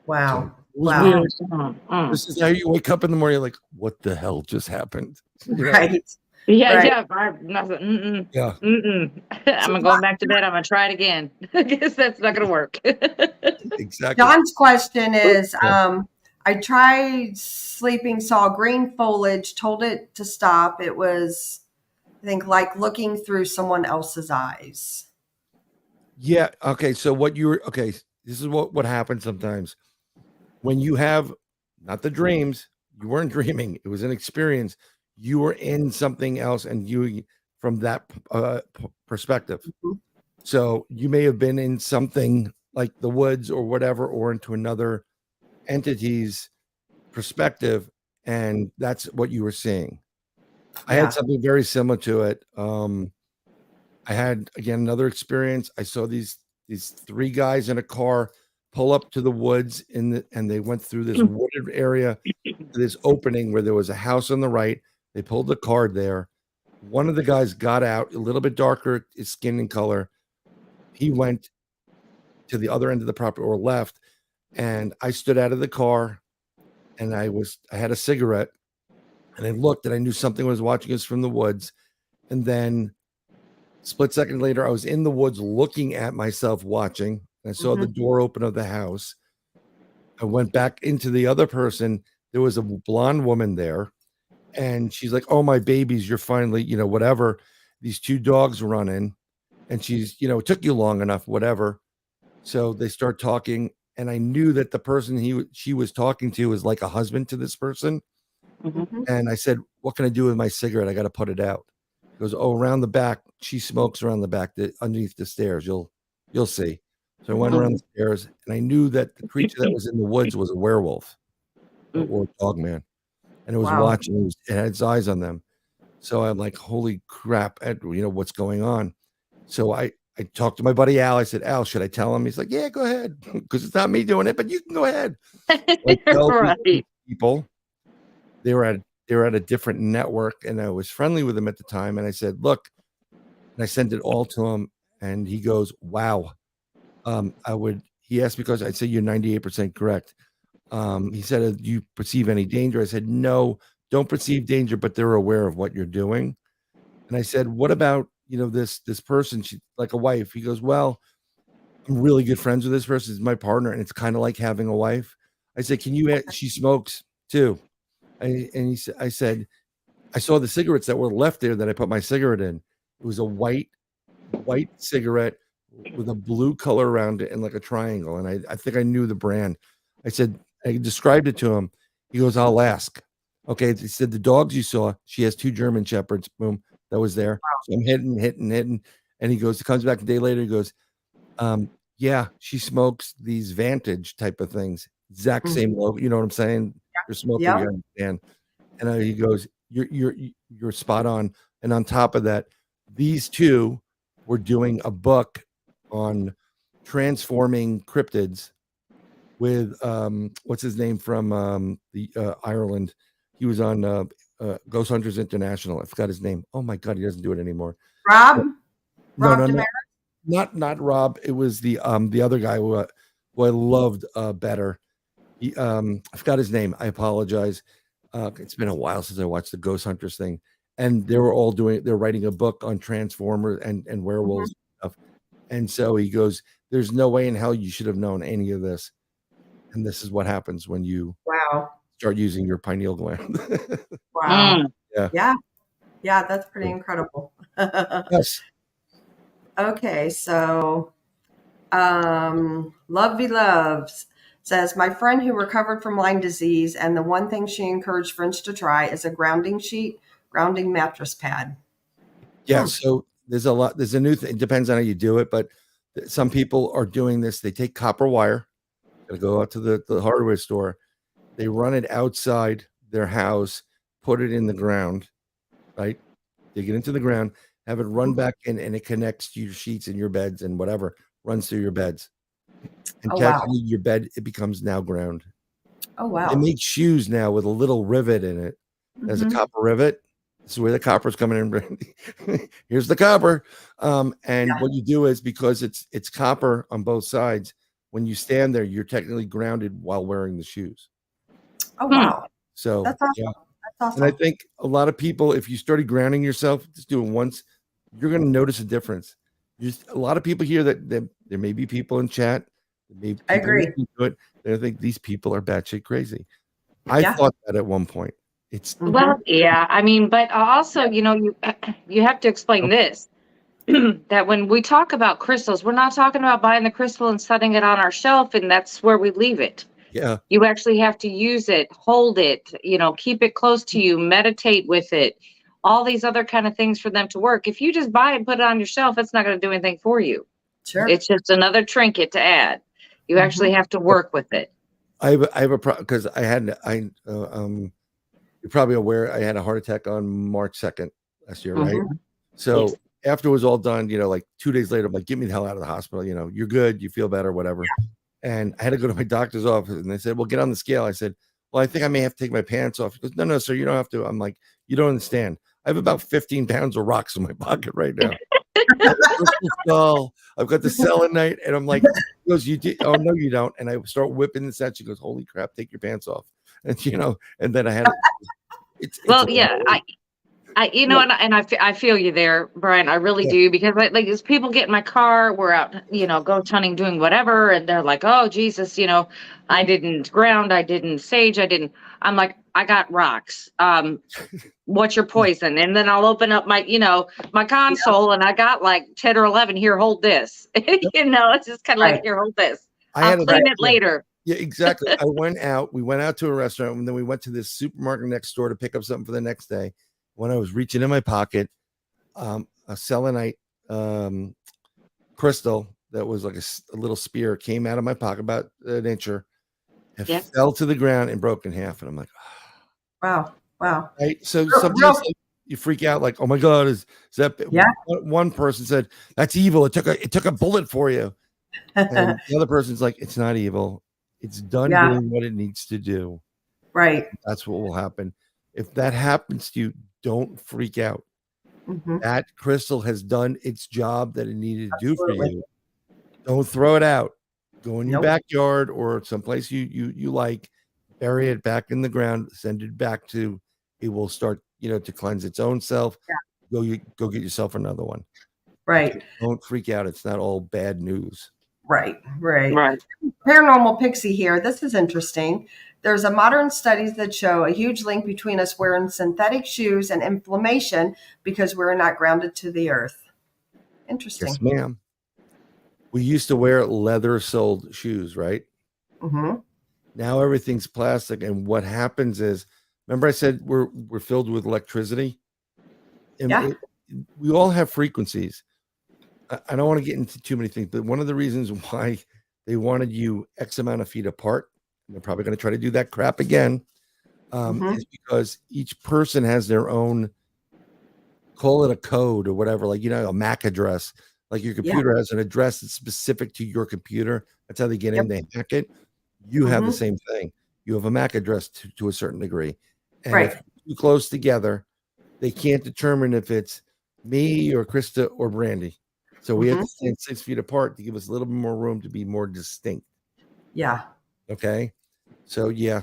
Wow. So it was weird. This is how you wake up in the morning, you're like, what the hell just happened? Right. Yeah, Right. yeah. Nothing. Yeah. I'm going back to bed. I'm gonna try it again. I guess that's not gonna work. Exactly. John's question is, I tried sleeping, saw green foliage, told it to stop. It was, I think, like looking through someone else's eyes. Yeah. Okay. So this is what happens sometimes when you have not the dreams, you weren't dreaming. It was an experience. You were in something else, and you from that perspective. So you may have been in something like the woods or whatever, or into another entity's perspective, and that's what you were seeing. I had something very similar to it. I had again another experience. I saw these 3 guys in a car pull up to the woods and they went through this wooded area, this opening where there was a house on the right. They pulled the car there. One of the guys got out, a little bit darker skin and color. He went to the other end of the property or left, and I stood out of the car, and I had a cigarette, and I looked, and I knew something was watching us from the woods. And then split second later, I was in the woods looking at myself watching. I saw the door open of the house. I went back into the other person. There was a blonde woman there. And she's like, oh, my babies, you're finally, whatever. These 2 dogs run in. And she's, it took you long enough, whatever. So they start talking. And I knew that the person she was talking to was like a husband to this person. And I said, what can I do with my cigarette? I got to put it out. He goes, oh, around the back. She smokes around the back, underneath the stairs. You'll see. So I went around the stairs, and I knew that the creature that was in the woods was a werewolf or a dog man. And it was watching. It had its eyes on them. So I'm like, holy crap, what's going on? So I talked to my buddy Al. I said, Al, should I tell him? He's like, yeah, go ahead. Because it's not me doing it, but you can go ahead. Right. People, they were at a different network, and I was friendly with them at the time. And I said, look, and I sent it all to him. And he goes, wow. He asked because I said, you're 98% correct. He said, do you perceive any danger? I said, no, don't perceive danger, but they're aware of what you're doing. And I said, what about, this person? She's like a wife. He goes, well, I'm really good friends with this person. It's my partner. And it's kind of like having a wife. I said, she smokes too. I said, I saw the cigarettes that were left there that I put my cigarette in. It was a white cigarette with a blue color around it and like a triangle. And I think I knew the brand. I said, I described it to him. He goes, I'll ask. Okay. He said, the dogs you saw, she has 2 German Shepherds. Boom. That was there. So I'm hitting. And he comes back a day later. He goes, yeah, she smokes these Vantage type of things. Exact same logo. You know what I'm saying? You're smoking, you understand. And he goes, you're spot on. And on top of that, these 2 were doing a book on transforming cryptids with what's his name from the Ireland. He was on Ghost Hunters International. I forgot his name. Oh my God, he doesn't do it anymore. Rob? No, not Rob. It was the other guy who I loved better. He, I forgot his name. I apologize. It's been a while since I watched the Ghost Hunters thing, and they're writing a book on Transformers and werewolves and stuff. And so he goes, "There's no way in hell you should have known any of this." And this is what happens when you start using your pineal gland. Wow. Yeah, that's pretty incredible. Yes. Okay, so Lovey Loves says, my friend who recovered from Lyme disease, and the one thing she encouraged friends to try is a grounding mattress pad. Yeah, so there's a new thing. It depends on how you do it, but some people are doing this. They take copper wire, gotta go out to the hardware store. They run it outside their house, put it in the ground, right? Dig it into the ground, have it run back in, and it connects to your sheets and your beds and whatever runs through your beds. And technically your bed, it becomes now ground. Oh, wow. They make shoes now with a little rivet in it. There's a copper rivet. This is where the copper's coming in. Here's the copper. And what you do is, because it's copper on both sides, when you stand there, you're technically grounded while wearing the shoes. Oh, wow. So that's awesome. yeah. That's awesome. And I think a lot of people, if you started grounding yourself, just do it once, you're going to notice a difference. A lot of people here that there may be people in chat. I agree. They think these people are batshit crazy. I thought that at one point. Well, yeah. I mean, but also, you have to explain this. That when we talk about crystals, we're not talking about buying the crystal and setting it on our shelf and that's where we leave it. Yeah. You actually have to use it, hold it, keep it close to you, meditate with it, all these other kind of things for them to work. If you just buy it and put it on your shelf, it's not going to do anything for you. Sure. It's just another trinket to add. You actually have to work with it. I have a problem because you're probably aware I had a heart attack on March 2nd last year, right? So after it was all done, like 2 days later, I'm like, get me the hell out of the hospital. You're good. You feel better, whatever. And I had to go to my doctor's office and they said, well, get on the scale. I said, well, I think I may have to take my pants off. He goes, no, sir, you don't have to. I'm like, you don't understand. I have about 15 pounds of rocks in my pocket right now. I've got the selenite, and I'm like, he goes, you did? Oh, no, you don't. And I start whipping this out. She goes, holy crap, take your pants off. And, and then I had I feel you there, Brian. I really do, because as people get in my car, we're out, ghost hunting, doing whatever, and they're like, oh Jesus, I didn't ground, I didn't sage, I'm like, I got rocks. What's your poison? And then I'll open up my, my console, and I got like 10 or 11. Here, hold this. It's just kind of like, here, hold this. I'll clean it later. Yeah, exactly. We went out to a restaurant, and then we went to this supermarket next door to pick up something for the next day. When I was reaching in my pocket, a selenite crystal that was like a little spear came out of my pocket, about an incher, and fell to the ground and broke in half. And I'm like, wow. Right. So sometimes you freak out, like, oh my God, is that? Yeah. One person said, that's evil. It took a bullet for you. And the other person's like, it's not evil. It's done doing what it needs to do. Right. That's what will happen. If that happens to you, don't freak out. That crystal has done its job that it needed to do for you. Don't throw it out. Go in your backyard or someplace you like, bury it back in the ground, send it back to, it will start, to cleanse its own self. Go get yourself another one. Right. Don't freak out. It's not all bad news. Right. Right. Paranormal Pixie here. This is interesting. There's a modern studies that show a huge link between us wearing synthetic shoes and inflammation because we're not grounded to the earth. Interesting. Yes, ma'am. We used to wear leather-soled shoes, right? Mm-hmm. Now everything's plastic, and what happens is, remember I said we're filled with electricity? And Yeah. We all have frequencies. I don't want to get into too many things, but one of the reasons why they wanted you X amount of feet apart, and they're probably going to try to do that crap again, is because each person has their own, call it a code or whatever, like, a MAC address. Like your computer has an address that's specific to your computer. That's how they get in, they hack it. You have the same thing. You have a MAC address to a certain degree. And if you're too close together, they can't determine if it's me or Krista or Brandy. So we have to stand 6 feet apart to give us a little bit more room to be more distinct. Yeah. Okay. So yeah,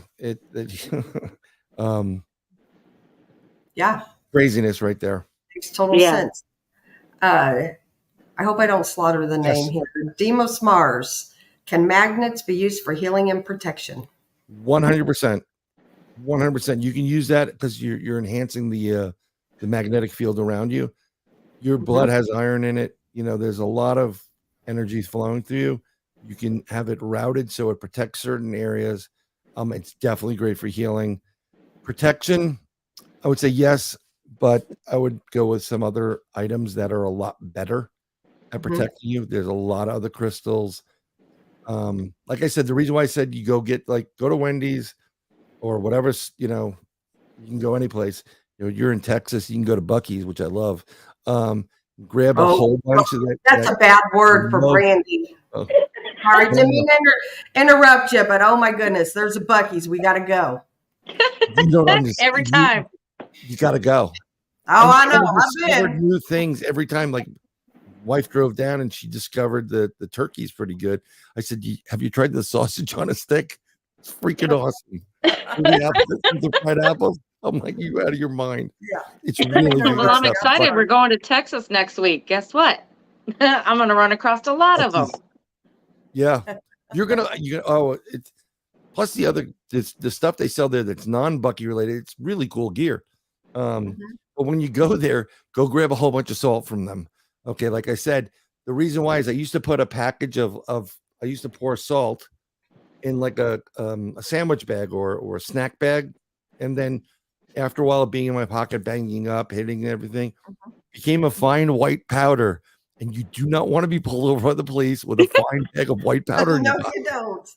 craziness right there. Makes total sense. I hope I don't slaughter the name here. Demos Mars. Can magnets be used for healing and protection? 100%. 100%. You can use that because you're enhancing the magnetic field around you. Your blood has iron in it. There's a lot of energy flowing through you. You can have it routed so it protects certain areas. It's definitely great for healing. Protection, I would say yes, but I would go with some other items that are a lot better at protecting you. There's a lot of other crystals. Like I said, the reason why I said you go to Wendy's or whatever, you can go any place. You're in Texas, you can go to Buc-ee's, which I love. Grab a whole bunch of that. That's a bad word for Brandy. Oh. Sorry, didn't mean to interrupt you, but oh my goodness, there's a Buc-ee's. We got to go. You don't understand. Every time. You got to go. Oh, I know. I've been. New things every time. Like, wife drove down and she discovered the turkey's pretty good. I said, have you tried the sausage on a stick? It's freaking awesome. The fried apples. I'm like, you out of your mind. Yeah. It's really good. Well, I'm excited. We're going to Texas next week. Guess what? I'm going to run across a lot of them. Yeah. It's plus the stuff they sell there that's non-Bucky related. It's really cool gear. But when you go there, go grab a whole bunch of salt from them. Okay. Like I said, the reason why is I used to put a package I used to pour salt in like a sandwich bag or a snack bag. And then after a while of being in my pocket, banging up, hitting everything, became a fine white powder. And you do not want to be pulled over by the police with a fine bag of white powder. No, you don't.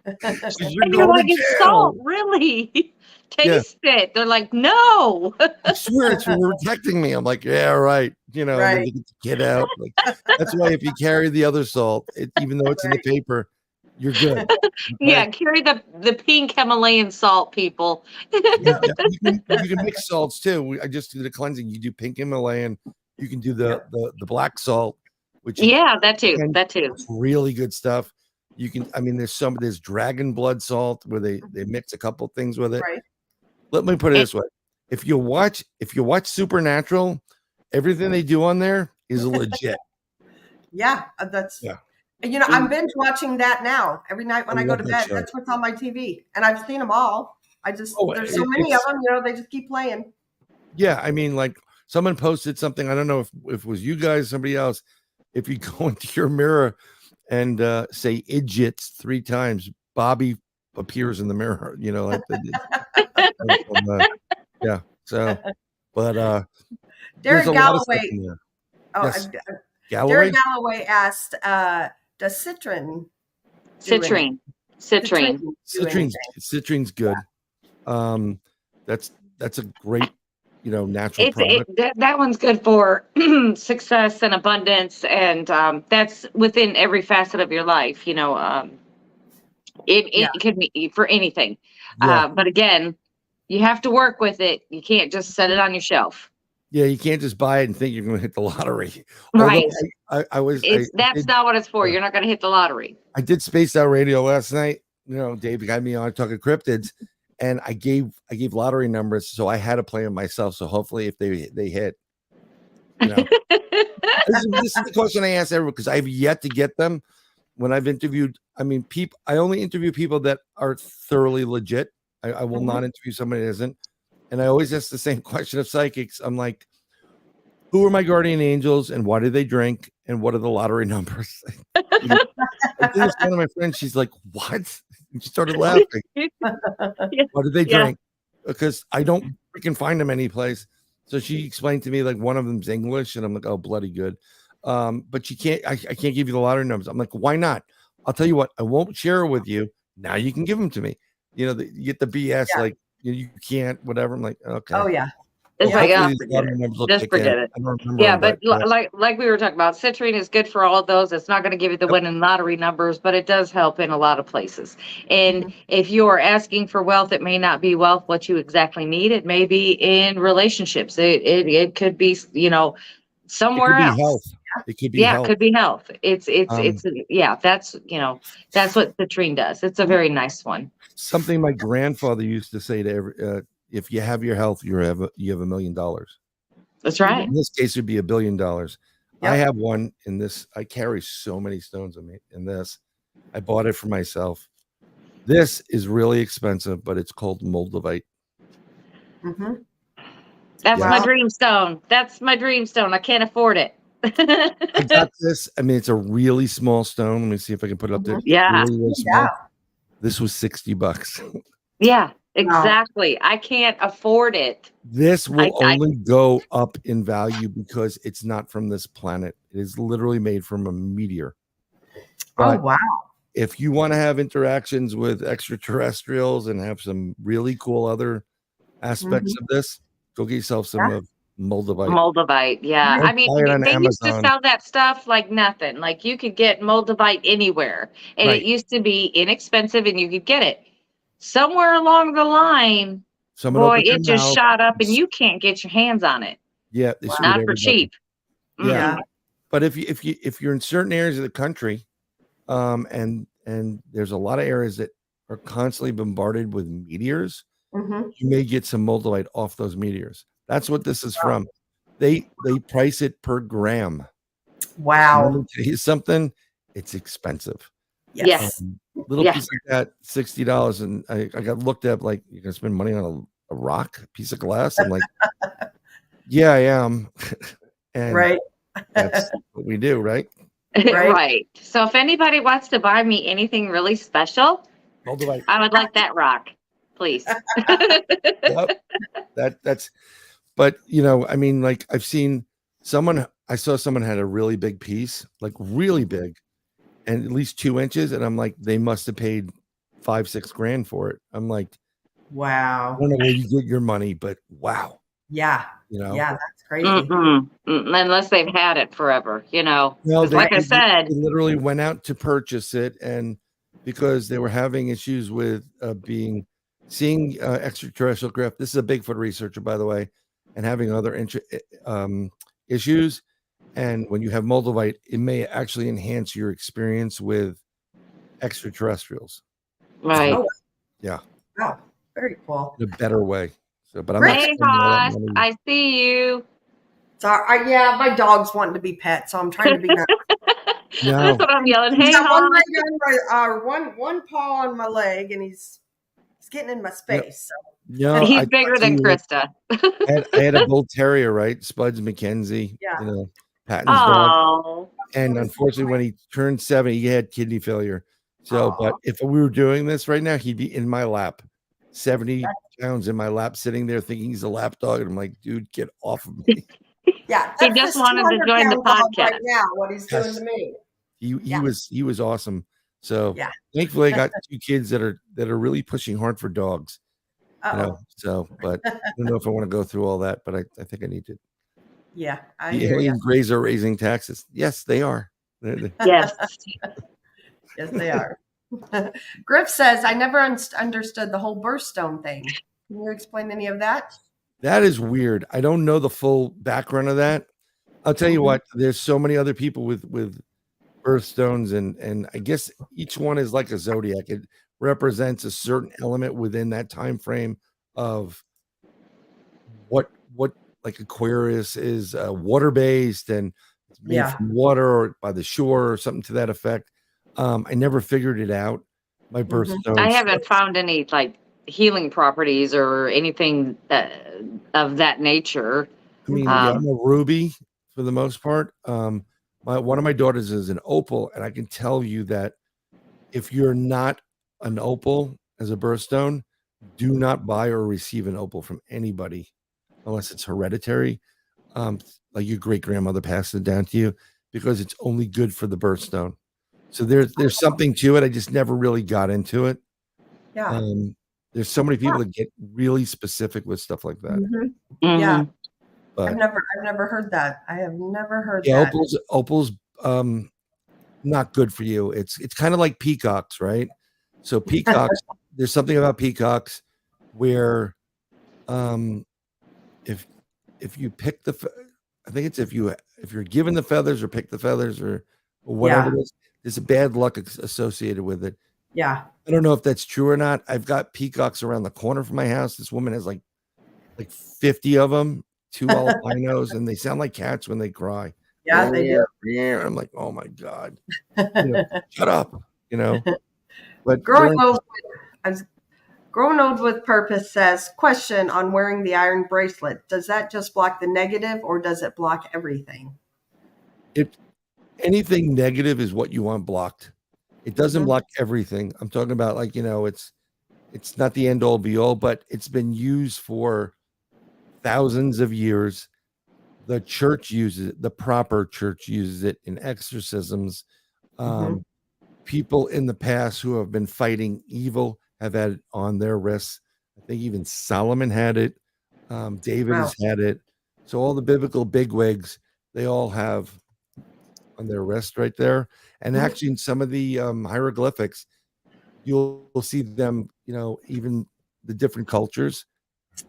And you're like, it's salt, really? Taste it. They're like, no. I swear it's protecting me. I'm like, yeah, right. And then they get the kid out. Like, that's why if you carry the other salt, even though it's in the paper, you're good. Okay? Yeah, carry the pink Himalayan salt, people. You can mix salts too. I just do the cleansing. You do pink Himalayan. You can do the black salt, which that too. It's really good stuff. You can. I mean, there's dragon blood salt where they mix a couple things with it. Right. Let me put it this way: if you watch Supernatural, everything they do on there is legit. That's. Yeah. I'm binge watching that now. Every night when I go to bed, that's what's on my TV. And I've seen them all. There's so many of them, they just keep playing. Yeah. I mean, like someone posted something. I don't know if it was you guys, somebody else. If you go into your mirror and say idiots 3 times, Bobby appears in the mirror, yeah. So, but Derek Galloway. Galloway? Derek Galloway asked, does citrine's good. That's a great natural product. That one's good for success and abundance, and that's within every facet of your life. It can be for anything, but again, you have to work with it. You can't just set it on your shelf. Yeah, you can't just buy it and think you're going to hit the lottery. Right. That's not what it's for. You're not going to hit the lottery. I did Spaced Out Radio last night. Dave got me on talking cryptids, and I gave lottery numbers, so I had to play them myself. So hopefully, if they hit, This is the question I ask everyone because I've yet to get them. When I've interviewed, I mean, I only interview people that are thoroughly legit. I will not interview somebody that isn't. And I always ask the same question of psychics. I'm like, who are my guardian angels and why do they drink? And what are the lottery numbers? I did this one of my friends. She's like, what? And she started laughing. What do they drink? Because I don't freaking find them anyplace. So she explained to me like one of them's English, and I'm like, oh, bloody good. But she can't. I can't give you the lottery numbers. I'm like, why not? I'll tell you what. I won't share it with you. Now you can give them to me. You know, you get the BS like you can't. Whatever. I'm like, okay. Oh yeah. It's like, oh, just forget it. Yeah, but like we were talking about, citrine is good for all of those. It's not going to give you the winning lottery numbers, but it does help in a lot of places. And if you are asking for wealth, it may not be wealth what you exactly need. It may be in relationships. It could be, you know, somewhere else. Health. It could be health. It could be health. It's that's, you know, that's what citrine does. It's a very nice one. Something my grandfather used to say to every if you have your health, you have $1 million. That's right. In this case, it would be $1 billion. Yep. I have one in this. I carry so many stones in me. In this, I bought it for myself. This is really expensive, but it's called moldavite. That's my dream stone. That's my dream stone. I can't afford it. I got this. I mean, it's a really small stone. Let me see if I can put it up there. Yeah. Really, really small. This was $60. Yeah. Exactly. I can't afford it. This will only go up in value because it's not from this planet. It is literally made from a meteor. But wow. If you want to have interactions with extraterrestrials and have some really cool other aspects of this, go get yourself some of moldavite. Moldavite, yeah. Don't I mean, they used to sell that stuff like nothing. Like you could get moldavite anywhere. And it used to be inexpensive and you could get it. Somewhere along the line, it just shot up and you can't get your hands on it. Yeah, not for cheap. Yeah, but if you're in certain areas of the country, and there's a lot of areas that are constantly bombarded with meteors, you may get some moldavite off those meteors. That's what this is from. They price it per gram. Wow. Let me tell you something. It's expensive. Yes. Little piece like that, $60, and I got looked at like you're gonna spend money on a rock, piece of glass. I'm like, yeah, I am. And that's what we do, right? Right. So if anybody wants to buy me anything really special, I would like that rock, please. That's. But you know, I mean, like I saw someone had a really big piece, like really big. And at least 2 inches, and I'm like, they must have paid $5-6 grand for it. I'm like, wow. I don't know where you get your money, but wow. Yeah. You know, that's crazy. Unless they've had it forever, you know. No, like I said, they literally went out to purchase it, and because they were having issues with seeing extraterrestrial craft. This is a Bigfoot researcher, by the way, and having other issues. And when you have moldavite, it may actually enhance your experience with extraterrestrials. Right. Yeah. Wow. Very cool. In a better way. So, but I'm hey, Haas, I see you. Sorry. My dog's wanting to be pet, so I'm trying to be nice. That's what I'm yelling. Hey, Haas. One paw on my leg, and he's getting in my space. So. He's bigger than Krista. I had a bull terrier, right? Spuds McKenzie. Yeah. You know, Patton's dog. And unfortunately, when he turned 7, he had kidney failure. So, but if we were doing this right now, he'd be in my lap, 70 pounds in my lap, sitting there thinking he's a lap dog. And I'm like, dude, get off of me. Yeah. He just wanted to join the podcast. Right now, what he's doing to me. He was awesome. So thankfully I got 2 kids that are really pushing hard for dogs. You know, so, but I don't know if I want to go through all that, but I think I need to. Yeah. The alien greys are raising taxes. Yes, they are. Yes. Yes, they are. Griff says, I never understood the whole birthstone thing. Can you explain any of that? That is weird. I don't know the full background of that. I'll tell you what, there's so many other people with birthstones, and I guess each one is like a zodiac. It represents a certain element within that time frame of what like Aquarius is water based, and it's made from water or by the shore or something to that effect. I never figured it out. My birthstone. I haven't found any like healing properties or anything of that nature. I mean, yeah, I'm a ruby for the most part. One of my daughters is an opal, and I can tell you that if you're not an opal as a birthstone, do not buy or receive an opal from anybody unless it's hereditary, like your great grandmother passed it down to you, because it's only good for the birthstone. So there's something to it. I just never really got into it. Yeah. There's so many people that get really specific with stuff like that. Yeah. But I've never heard that. I have never heard yeah, that. opals not good for you. It's kind of like peacocks, right? So peacocks, there's something about peacocks where if you pick I think it's if you're given the feathers or pick the feathers or whatever it is, there's a bad luck associated with it. Yeah. I don't know if that's true or not. I've got peacocks around the corner from my house. This woman has like 50 of them, 2 albinos, and they sound like cats when they cry. Yeah, they do. Yeah, I'm like, oh my God, shut up, But Growing old with purpose says, question on wearing the iron bracelet. Does that just block the negative, or does it block everything? Anything negative is what you want blocked. It doesn't block everything. I'm talking about it's not the end all be all, but it's been used for thousands of years. The church uses it. The proper church uses it in exorcisms. People in the past who have been fighting evil have had it on their wrists. I think even Solomon had it. David has had it. So all the biblical bigwigs, they all have on their wrist right there. And actually in some of the hieroglyphics, you'll see them, even the different cultures,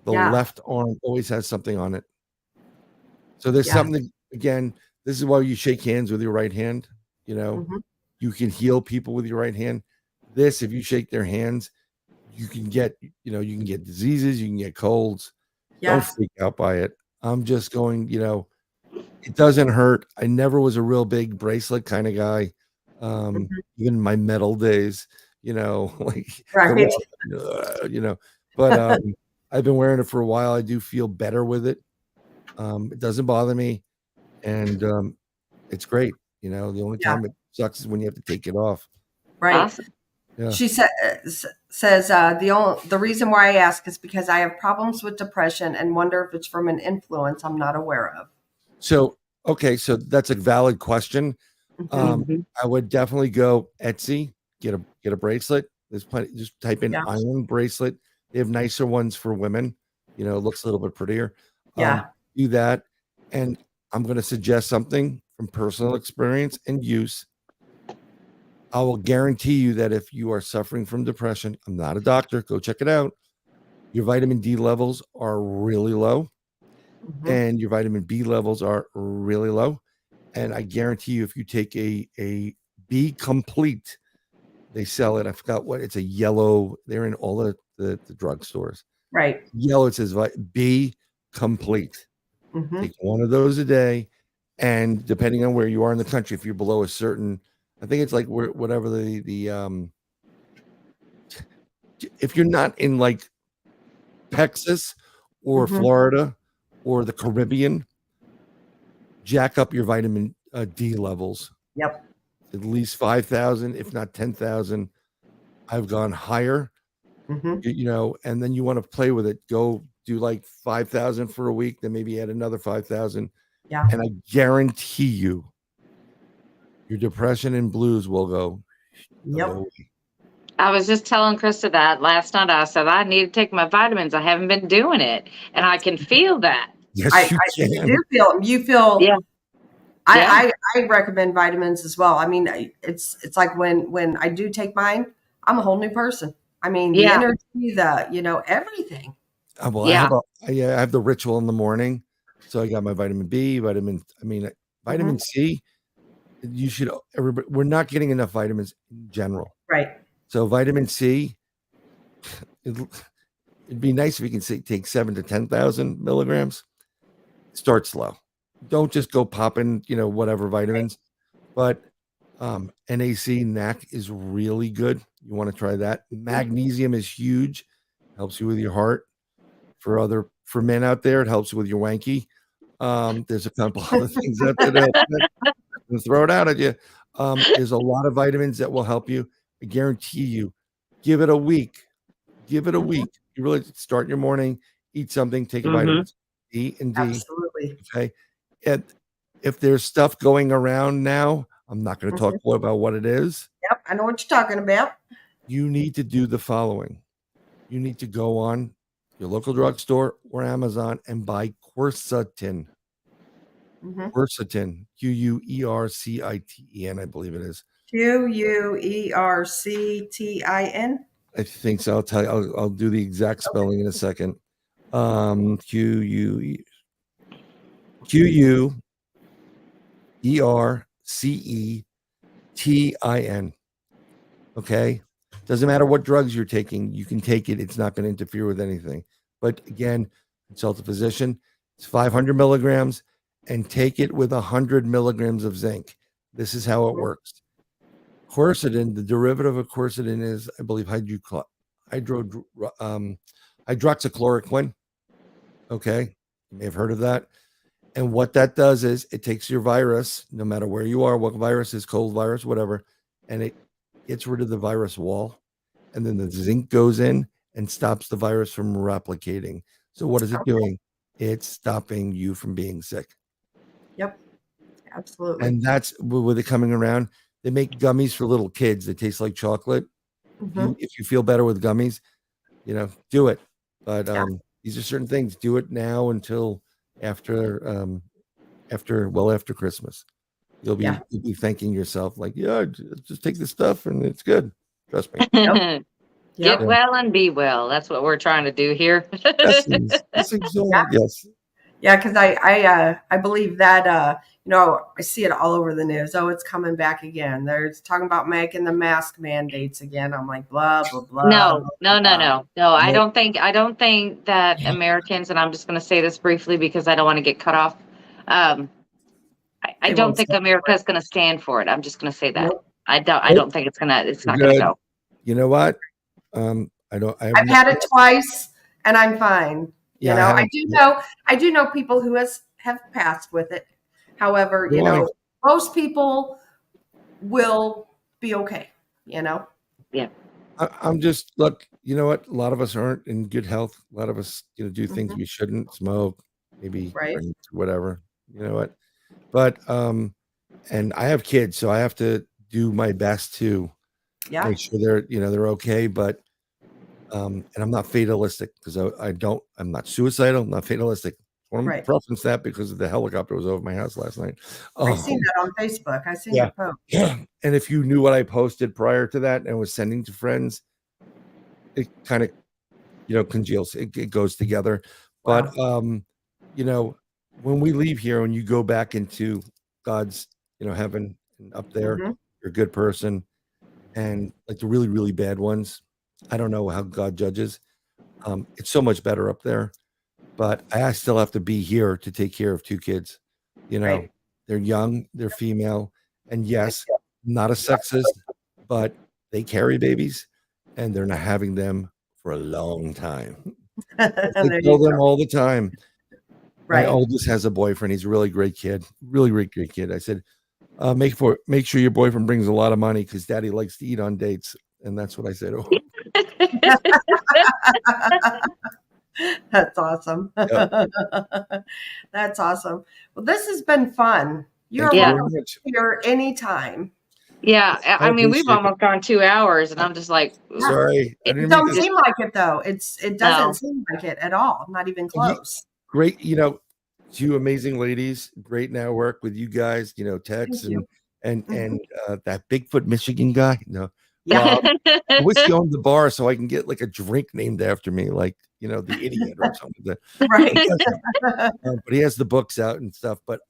the left arm always has something on it. So there's something, again, this is why you shake hands with your right hand. You can heal people with your right hand. If you shake their hands, you can get diseases, you can get colds. Don't freak out by it. I'm just going, it doesn't hurt. I never was a real big bracelet kind of guy. Even in my metal days, but I've been wearing it for a while. I do feel better with it. It doesn't bother me, and it's great. The only time it sucks is when you have to take it off. Right. Awesome. Yeah. She says the reason why I ask is because I have problems with depression and wonder if it's from an influence I'm not aware of. So that's a valid question. I would definitely go Etsy, get a bracelet. There's plenty. Just type in iron bracelet. They have nicer ones for women. It looks a little bit prettier. Do that. And I'm going to suggest something from personal experience and use. I will guarantee you that if you are suffering from depression, I'm not a doctor, go check it out. Your vitamin D levels are really low, and your vitamin B levels are really low. And I guarantee you, if you take a B complete, they sell it. I forgot what it's a yellow. They're in all the drugstores. Right. Yellow, it says B complete. Take one of those a day. And depending on where you are in the country, if you're below a certain, I think it's like whatever the if you're not in like Texas or Florida or the Caribbean, jack up your vitamin D levels. Yep. At least 5,000, if not 10,000. I've gone higher, and then you want to play with it. Go do like 5,000 for a week, then maybe add another 5,000. Yeah. And I guarantee you, your depression and blues will go. Yep. I was just telling Krista that last night. I said, I need to take my vitamins. I haven't been doing it. And I can feel that. Yes, you can. You feel. Yeah. I recommend vitamins as well. I mean, it's like when I do take mine, I'm a whole new person. I mean, the energy, everything. I have the ritual in the morning. So I got my vitamin B, vitamin C. We're not getting enough vitamins in general. Right. So vitamin C, it'd be nice if you can take 7,000 to 10,000 milligrams. Start slow. don't just go popping, whatever vitamins, but NAC is really good. You want to try that. Magnesium is huge, helps you with your heart. For men out there, it helps with your wanky. There's a couple other things out there that throw it out at you. There's a lot of vitamins that will help you. I guarantee you, give it a week. Give it a week. You really start your morning, eat something, take a vitamin E and D. Absolutely. Okay. And if there's stuff going around now, I'm not going to talk more about what it is. Yep, I know what you're talking about. You need to do the following. You need to go on your local drugstore or Amazon and buy quercetin. Quercetin, Quercitine, I believe it is. Querctin. I think so. I'll tell you. I'll do the exact spelling in a second. Quercetin. Okay. Doesn't matter what drugs you're taking. You can take it. It's not going to interfere with anything. But again, consult a physician. It's 500 milligrams, and take it with 100 milligrams of zinc. This is how it works. Quercetin, the derivative of quercetin is, I believe, hydroxychloroquine. Okay. You may have heard of that. And what that does is it takes your virus, no matter where you are, what virus is, cold virus, whatever, and it gets rid of the virus wall. And then the zinc goes in and stops the virus from replicating. So what is it doing? It's stopping you from being sick. Yep. Absolutely. And that's with it coming around. They make gummies for little kids that taste like chocolate. If you feel better with gummies, do it. But these are certain things. Do it now until after Christmas. You'll be thanking yourself like, just take this stuff and it's good. Trust me. Get well and be well. That's what we're trying to do here. Yes. Yeah, because I believe that I see it all over the news. Oh, it's coming back again. They're talking about making the mask mandates again. I'm like, blah blah blah. No. I don't think that Americans, and I'm just going to say this briefly because I don't want to get cut off. I don't think America is going to stand for it. I'm just going to say that. Nope. I don't think it's not going to go. You know what? I've had it twice and I'm fine. I do know people who have passed with it. However, most people will be okay, Yeah. I'm just, look, you know what? A lot of us aren't in good health. A lot of us, do things we shouldn't, smoke, maybe drink, whatever, you know what? But, and I have kids, so I have to do my best to make sure they're okay. But, and I'm not fatalistic because I'm not suicidal. I'm not fatalistic. I want to preference that because the helicopter was over my house last night. I seen that on Facebook. I seen your post. Yeah. And if you knew what I posted prior to that and was sending to friends, it kind of, congeals. It goes together. Wow. But, when we leave here and you go back into God's, heaven and up there, you're a good person. And like the really, really bad ones, I don't know how God judges. It's so much better up there. But I still have to be here to take care of two kids. They're young, they're female. And yes, not a sexist, but they carry babies and they're not having them for a long time. I tell them all the time. My oldest has a boyfriend. He's a really great kid. Really, really great kid. I said, make sure your boyfriend brings a lot of money because daddy likes to eat on dates. And that's what I said. Oh. That's awesome. Yep. That's awesome. Well, this has been fun. You're welcome here anytime. Yeah, I mean, we've almost gone 2 hours, and I'm just like, sorry. It doesn't seem like it though. It doesn't seem like it at all. Not even close. Great, two amazing ladies. Great network with you guys. Tex and that Bigfoot Michigan guy. Yeah. I wish he owned the bar so I can get like a drink named after me, like the idiot or something. Right. But he has the books out and stuff. But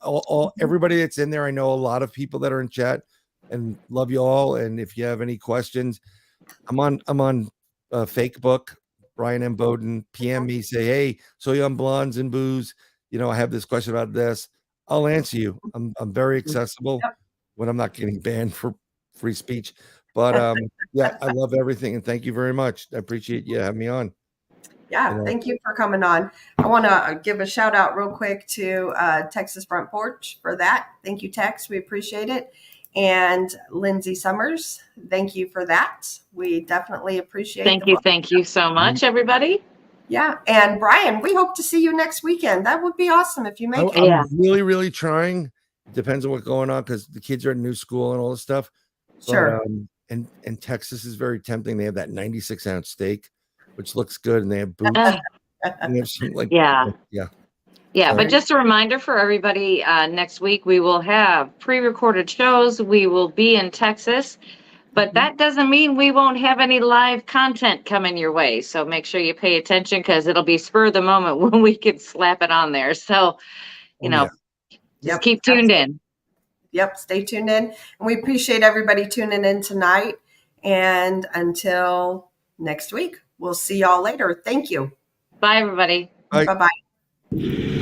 everybody that's in there, I know a lot of people that are in chat, and love you all. And if you have any questions, I'm on Fake Book, Bryan M. Bowden. PM me, say, hey, so young blondes and booze. I have this question about this. I'll answer you. I'm very accessible Yep. when I'm not getting banned for free speech. But yeah, I love everything, and thank you very much. I appreciate you having me on. Yeah, thank you for coming on. I want to give a shout out real quick to Texas Front Porch for that. Thank you, Tex. We appreciate it. And Lindsay Summers, thank you for that. We definitely appreciate Thank you. Thank you so much, everybody. Yeah. And Bryan, we hope to see you next weekend. That would be awesome if you make it. I'm really, really trying. It depends on what's going on because the kids are in new school and all this stuff. Sure. But, and Texas is very tempting. They have that 96-ounce steak, which looks good, and they have boots. And they have some, Yeah, but just a reminder for everybody, next week we will have pre-recorded shows. We will be in Texas, but that doesn't mean we won't have any live content coming your way. So make sure you pay attention because it'll be spur of the moment when we can slap it on there. So, just keep tuned in. Yep, stay tuned in. And we appreciate everybody tuning in tonight. And until next week, we'll see y'all later. Thank you. Bye, everybody. Bye-bye.